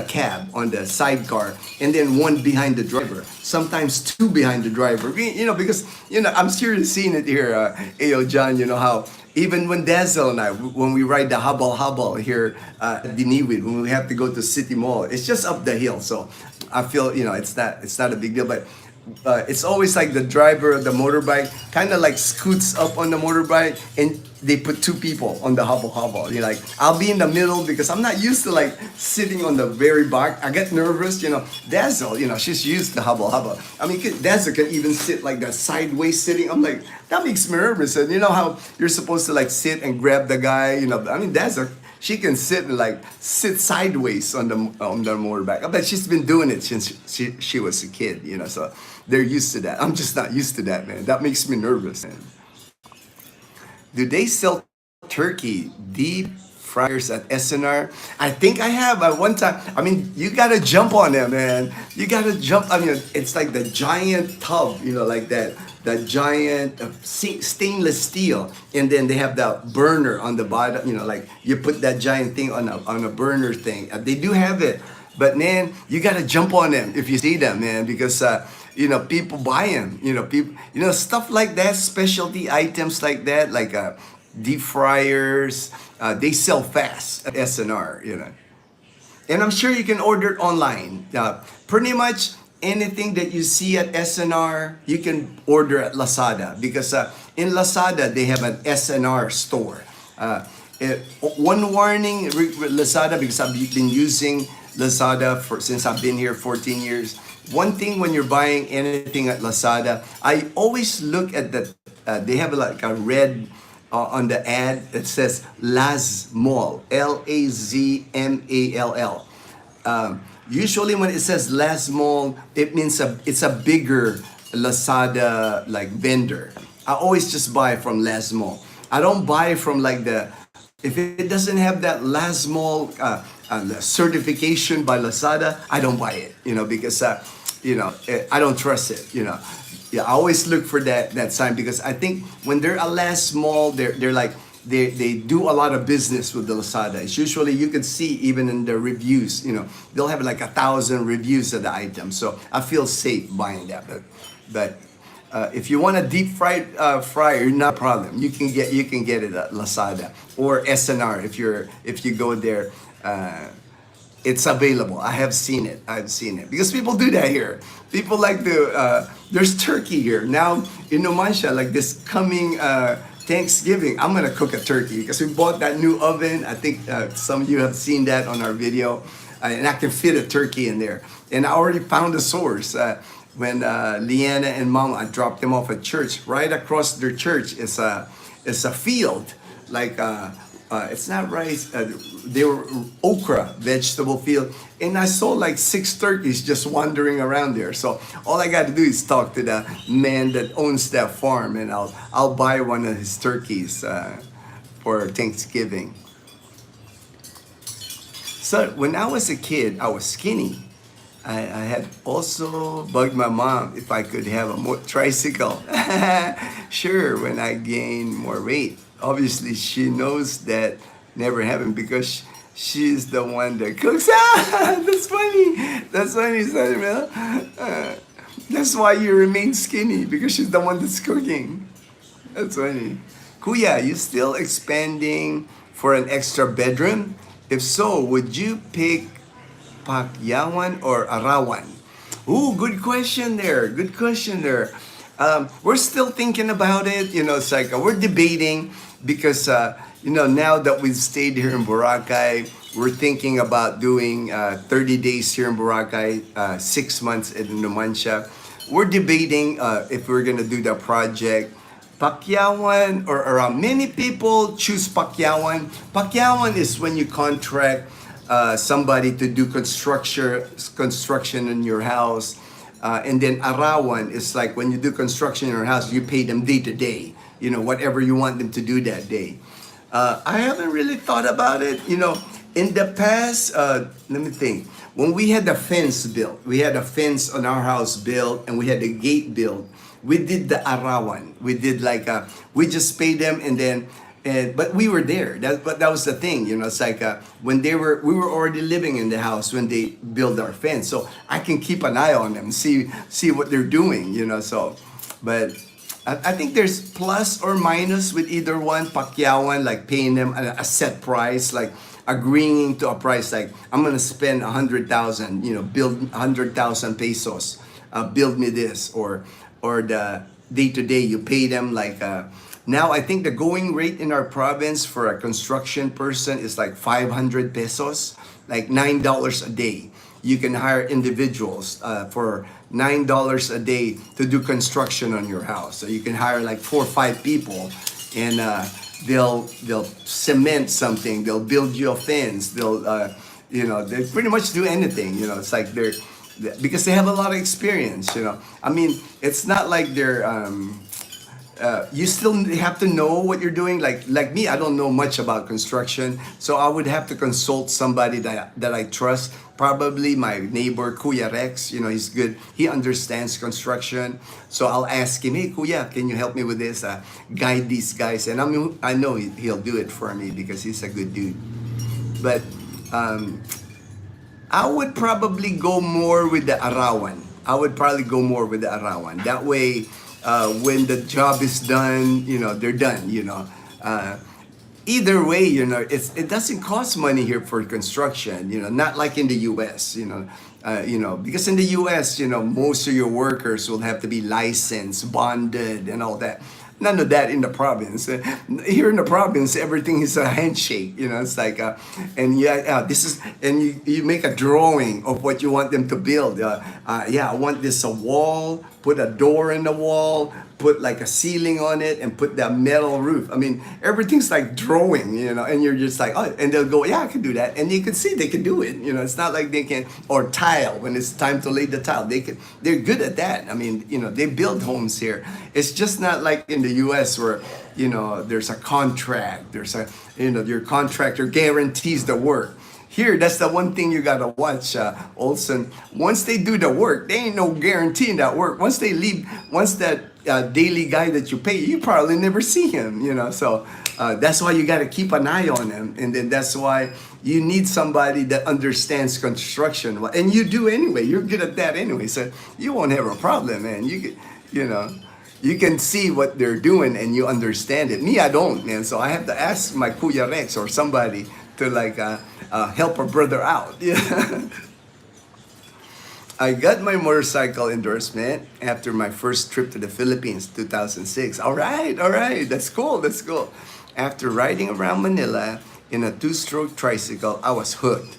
cab, on the sidecar, and then 1 behind the driver. Sometimes 2 behind the driver. You know, because, you know, I'm seriously seeing it here, Ayo John, you know how even when Dazzle and I, when we ride the hubble here at Diniwid, when we have to go to City Mall, it's just up the hill. So I feel, you know, it's not a big deal, but it's always like the driver of the motorbike kind of like scoots up on the motorbike, and they put 2 people on the hubble. You're like, I'll be in the middle because I'm not used to like sitting on the very back. I get nervous, you know. Dazzle, you know, she's used to hubble. I mean, Dazzle can even sit like that sideways sitting. I'm like, that makes me nervous. And you know how you're supposed to like sit and grab the guy, you know. I mean, Dazzle, she can sit sideways on the motorbike. I bet she's been doing it since she was a kid, you know. So they're used to that. I'm just not used to that, man. That makes me nervous, man. Do they sell turkey deep fryers at SNR? I think I have at one time. I mean, you gotta jump on them, man. You gotta jump. I mean, it's like the giant tub, you know, like that giant stainless steel, and then they have the burner on the bottom. You know, like you put that giant thing on a burner thing. They do have it, but man, you gotta jump on them if you see them, man, because you know, people buy them. You know, people, you know, stuff like that, specialty items like that, like deep fryers. They sell fast at SNR, you know. And I'm sure you can order it online. Pretty much anything that you see at SNR, you can order at Lazada, because in Lazada they have an SNR store. One warning, Lazada, because I've been using Lazada since I've been here 14 years. One thing when you're buying anything at Lazada, I always look at they have like a red on the ad. It says Lazmall, Lazmall. Usually when it says Lazmall, it means it's a bigger Lazada like vendor. I always just buy from Lazmall. I don't buy from like if it doesn't have that Lazmall certification by Lazada, I don't buy it, you know, because I don't trust it. Yeah, I always look for that sign, because I think when they're a last mall, they're like they do a lot of business with the Lazada. It's usually, you can see even in the reviews, they'll have like 1,000 reviews of the item. So I feel safe buying that. But if you want a deep fried fryer, not a problem. You can get it at Lazada or SNR if you go there. It's available. I have seen it. I've seen it because people do that here. People like to. There's turkey here now in Numancia. Like this coming Thanksgiving, I'm gonna cook a turkey because we bought that new oven. I think some of you have seen that on our video, and I can fit a turkey in there. And I already found a source. When Leanna and Mom, I dropped them off at church. Right across their church is a field, like it's not rice. They were okra vegetable field, and I saw like 6 turkeys just wandering around there. So all I got to do is talk to the man that owns that farm, and I'll buy one of his turkeys for Thanksgiving. So when I was a kid, I was skinny. I had also bugged my mom if I could have a tricycle. Sure, when I gained more weight. Obviously, she knows that never happened because she's the one that cooks. That's funny. That's funny, Samuel. That's why you remain skinny, because she's the one that's cooking. That's funny. Kuya, you still expanding for an extra bedroom? If so, would you pick Pakyawan or Arawan? Ooh, good question there. Good question there. We're still thinking about it. It's like we're debating because, now that we've stayed here in Boracay, we're thinking about doing 30 days here in Boracay, 6 months in Numancia. We're debating if we're going to do the project Pakyawan or Arawan. Many people choose Pakyawan. Pakyawan is when you contract somebody to do construction in your house, and then Arawan is like when you do construction in your house, you pay them day to day, whatever you want them to do that day. I haven't really thought about it. In the past, let me think. When we had the fence built, we had a fence on our house built, and we had the gate built. We did the Arawan. We did we just paid them, and then. But we were there. But that was the thing, It's like when we were already living in the house when they built our fence, so I can keep an eye on them, see what they're doing, So, but I think there's plus or minus with either one. Pakyawan, like paying them a set price, like agreeing to a price, like I'm gonna spend 100,000, build 100,000 pesos, build me this, or the day to day you pay them like. Now, I think the going rate in our province for a construction person is like 500 pesos, like $9 a day. You can hire individuals for $9 a day to do construction on your house. So you can hire like 4 or 5 people, and they'll cement something, they'll build you a fence, they pretty much do anything. It's like because they have a lot of experience. I mean, it's not like they're. You still have to know what you're doing. Like me, I don't know much about construction, so I would have to consult somebody that I trust. Probably my neighbor Kuya Rex. He's good. He understands construction, so I'll ask him, "Hey Kuya, can you help me with this? Guide these guys." And I know he'll do it for me because he's a good dude. But I would probably go more with the Arawan. That way. When the job is done, they're done. Either way, it doesn't cost money here for construction. Not like in the U.S. Because in the U.S. most of your workers will have to be licensed, bonded, and all that. None of that in the province. Here in the province, everything is a handshake. It's like, this is, and you make a drawing of what you want them to build. I want this a wall. Put a door in the wall, put like a ceiling on it, and put that metal roof. I mean, everything's like drawing, and you're just like, oh, and they'll go, yeah, I can do that. And you can see they can do it. It's not like they can, or tile, when it's time to lay the tile. They're good at that. I mean, they build homes here. It's just not like in the U.S. where, there's a contract. Your contractor guarantees the work. Here, that's the one thing you gotta watch, Olson. Once they do the work, they ain't no guarantee in that work. Once they leave, once that daily guy that you pay, you probably never see him, you know. So that's why you gotta keep an eye on him. And then that's why you need somebody that understands construction. And you do anyway. You're good at that anyway. So you won't have a problem, man. You know, you can see what they're doing and you understand it. Me, I don't, man. So I have to ask my Kuya Rex or somebody to like help a brother out. Yeah. I got my motorcycle endorsement after my first trip to the Philippines, 2006. All right, that's cool, that's cool. After riding around Manila in a two-stroke tricycle, I was hooked.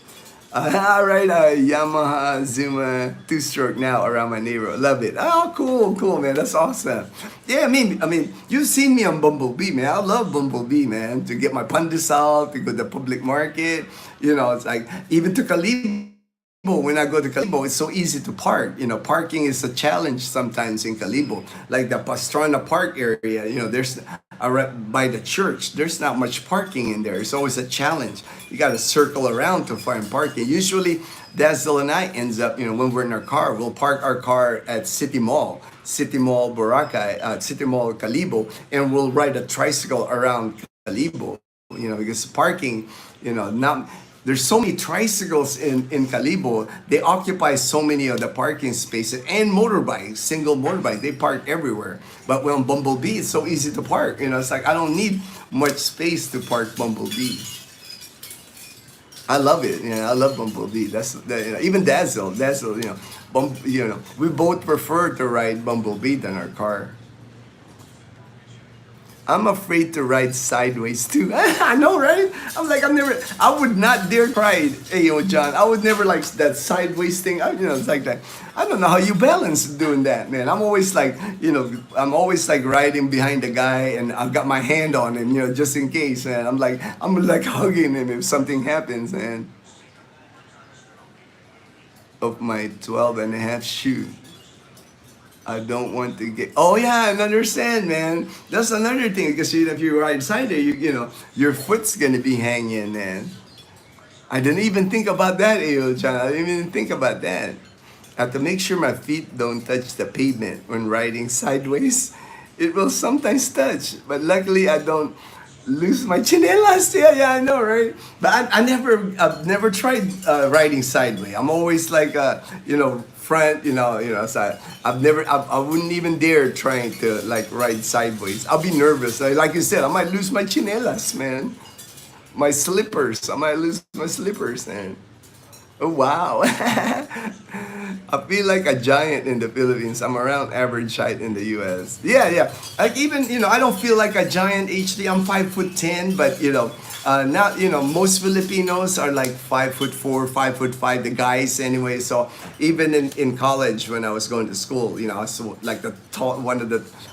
All right, Yamaha Zuma two-stroke now around my neighborhood. Love it. Oh, cool, man. That's awesome. Yeah, I mean, you've seen me on Bumblebee, man. I love Bumblebee, man. To get my pandesal, to go to the public market. You know, it's like even to Kalibo. When I go to Kalibo, it's so easy to park. You know, parking is a challenge sometimes in Kalibo. Like the Pastrana Park area, you know, there's by the church, there's not much parking in there. It's always a challenge. You got to circle around to find parking. Usually, Dazzle and I ends up, you know, when we're in our car, we'll park our car at City Mall Boracay, City Mall Kalibo, and we'll ride a tricycle around Kalibo. You know, because parking, you know, not there's so many tricycles in Kalibo. They occupy so many of the parking spaces and motorbikes, single motorbikes. They park everywhere. But when Bumblebee, it's so easy to park. You know, it's like I don't need much space to park Bumblebee. I love it. You know, I love Bumblebee. You know, even Dazzle. You know, we both prefer to ride Bumblebee than our car. I'm afraid to ride sideways too. I know, right? I would not dare try it. Hey, yo, John, I would never like that sideways thing. You know, it's like that. I don't know how you balance doing that, man. I'm always like, you know, I'm always like riding behind the guy and I've got my hand on him, you know, just in case, man. I'm like hugging him if something happens, man. Of my 12 and a half shoe. I don't want to get. Oh yeah, I understand, man. That's another thing because if you ride side there, you know your foot's gonna be hanging, man. I didn't even think about that, Ayo John. I didn't even think about that. I have to make sure my feet don't touch the pavement when riding sideways. It will sometimes touch, but luckily I don't lose my chinelas. Yeah, I know, right? But I've never tried riding sideways. I'm always like, you know, front, you know. So I wouldn't even dare trying to like ride sideways. I'll be nervous. Like you said, I might lose my chinelas, man. My slippers. I might lose my slippers, man. Oh wow. I feel like a giant in the Philippines. I'm around average height in the US. Yeah. Like even, you know, I don't feel like a giant HD. I'm 5'10", but you know, now, you know, most Filipinos are like 5'4", 5'5", the guys anyway. So even in college when I was going to school, you know, I was like the tall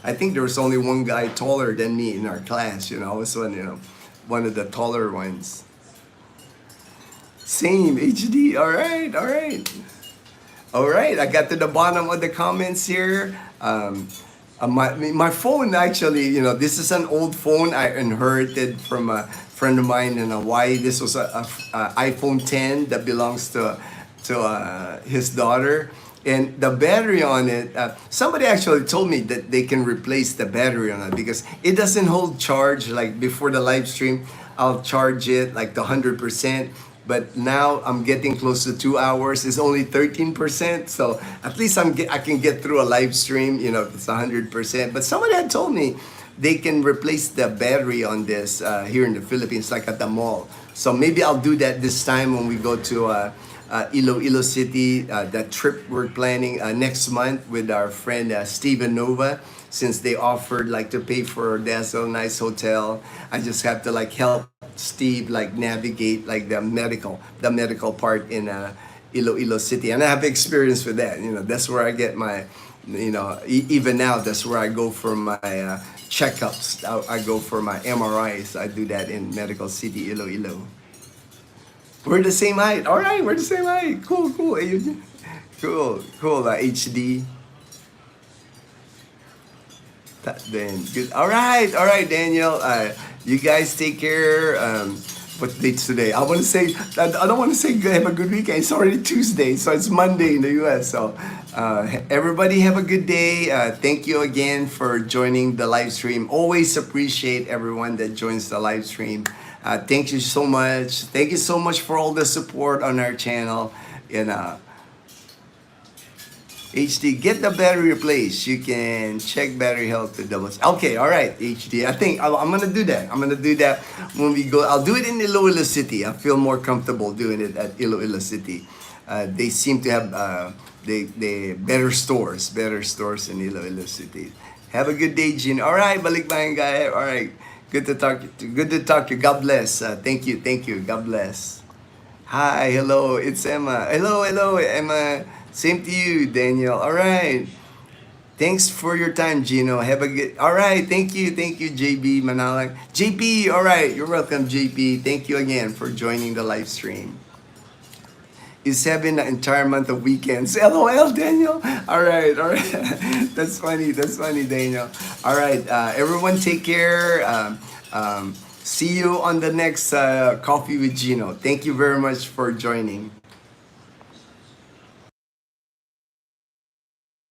I think there was only one guy taller than me in our class, you know. I was one of the taller ones. Same HD. All right. I got to the bottom of the comments here. My phone actually, you know, this is an old phone I inherited from a friend of mine in Hawaii. This was a iPhone 10 that belongs to his daughter. And the battery on it, somebody actually told me that they can replace the battery on it because it doesn't hold charge. Like before the live stream, I'll charge it like the 100%. But now I'm getting close to 2 hours. It's only 13%. So at least I can get through a live stream, you know, if it's 100%. But somebody had told me they can replace the battery on this here in the Philippines, like at the mall. So maybe I'll do that this time when we go to Iloilo City, that trip we're planning next month with our friend Steven Nova. Since they offered like to pay for Dazzle nice hotel, I just have to like help Steve like navigate like the medical part in Iloilo City, and I have experience with that. You know, that's where I get my, you know, even now that's where I go for my checkups. I go for my MRIs. I do that in Medical City, Iloilo. We're the same height. All right, we're the same height. Cool. Cool. HD. Then good. All right, Daniel. You guys take care. what date's today? I don't want to say have a good weekend. It's already Tuesday, so it's Monday in the US. So everybody have a good day. Thank you again for joining the live stream. Always appreciate everyone that joins the live stream. Thank you so much. Thank you so much for all the support on our channel. And HD, get the battery replaced. You can check battery health to double. Okay, all right, HD. I think I'm gonna do that. I'm gonna do that when we go. I'll do it in Iloilo City. I feel more comfortable doing it at Iloilo City. They seem to have they better stores in Iloilo City. Have a good day, Gino. All right, balik bayan guy. All right, good to talk. Good to talk to you. God bless. Thank you. God bless. Hi, hello, it's Emma. Hello, Emma. Same to you, Daniel. All right. Thanks for your time, Gino. Have a good. All right. Thank you, JB Manalang. JP. All right. You're welcome, JP. Thank you again for joining the live stream. Is having the entire month of weekends. LOL, Daniel. All right. That's funny, Daniel. All right. Everyone, take care. See you on the next Coffee with Gino. Thank you very much for joining.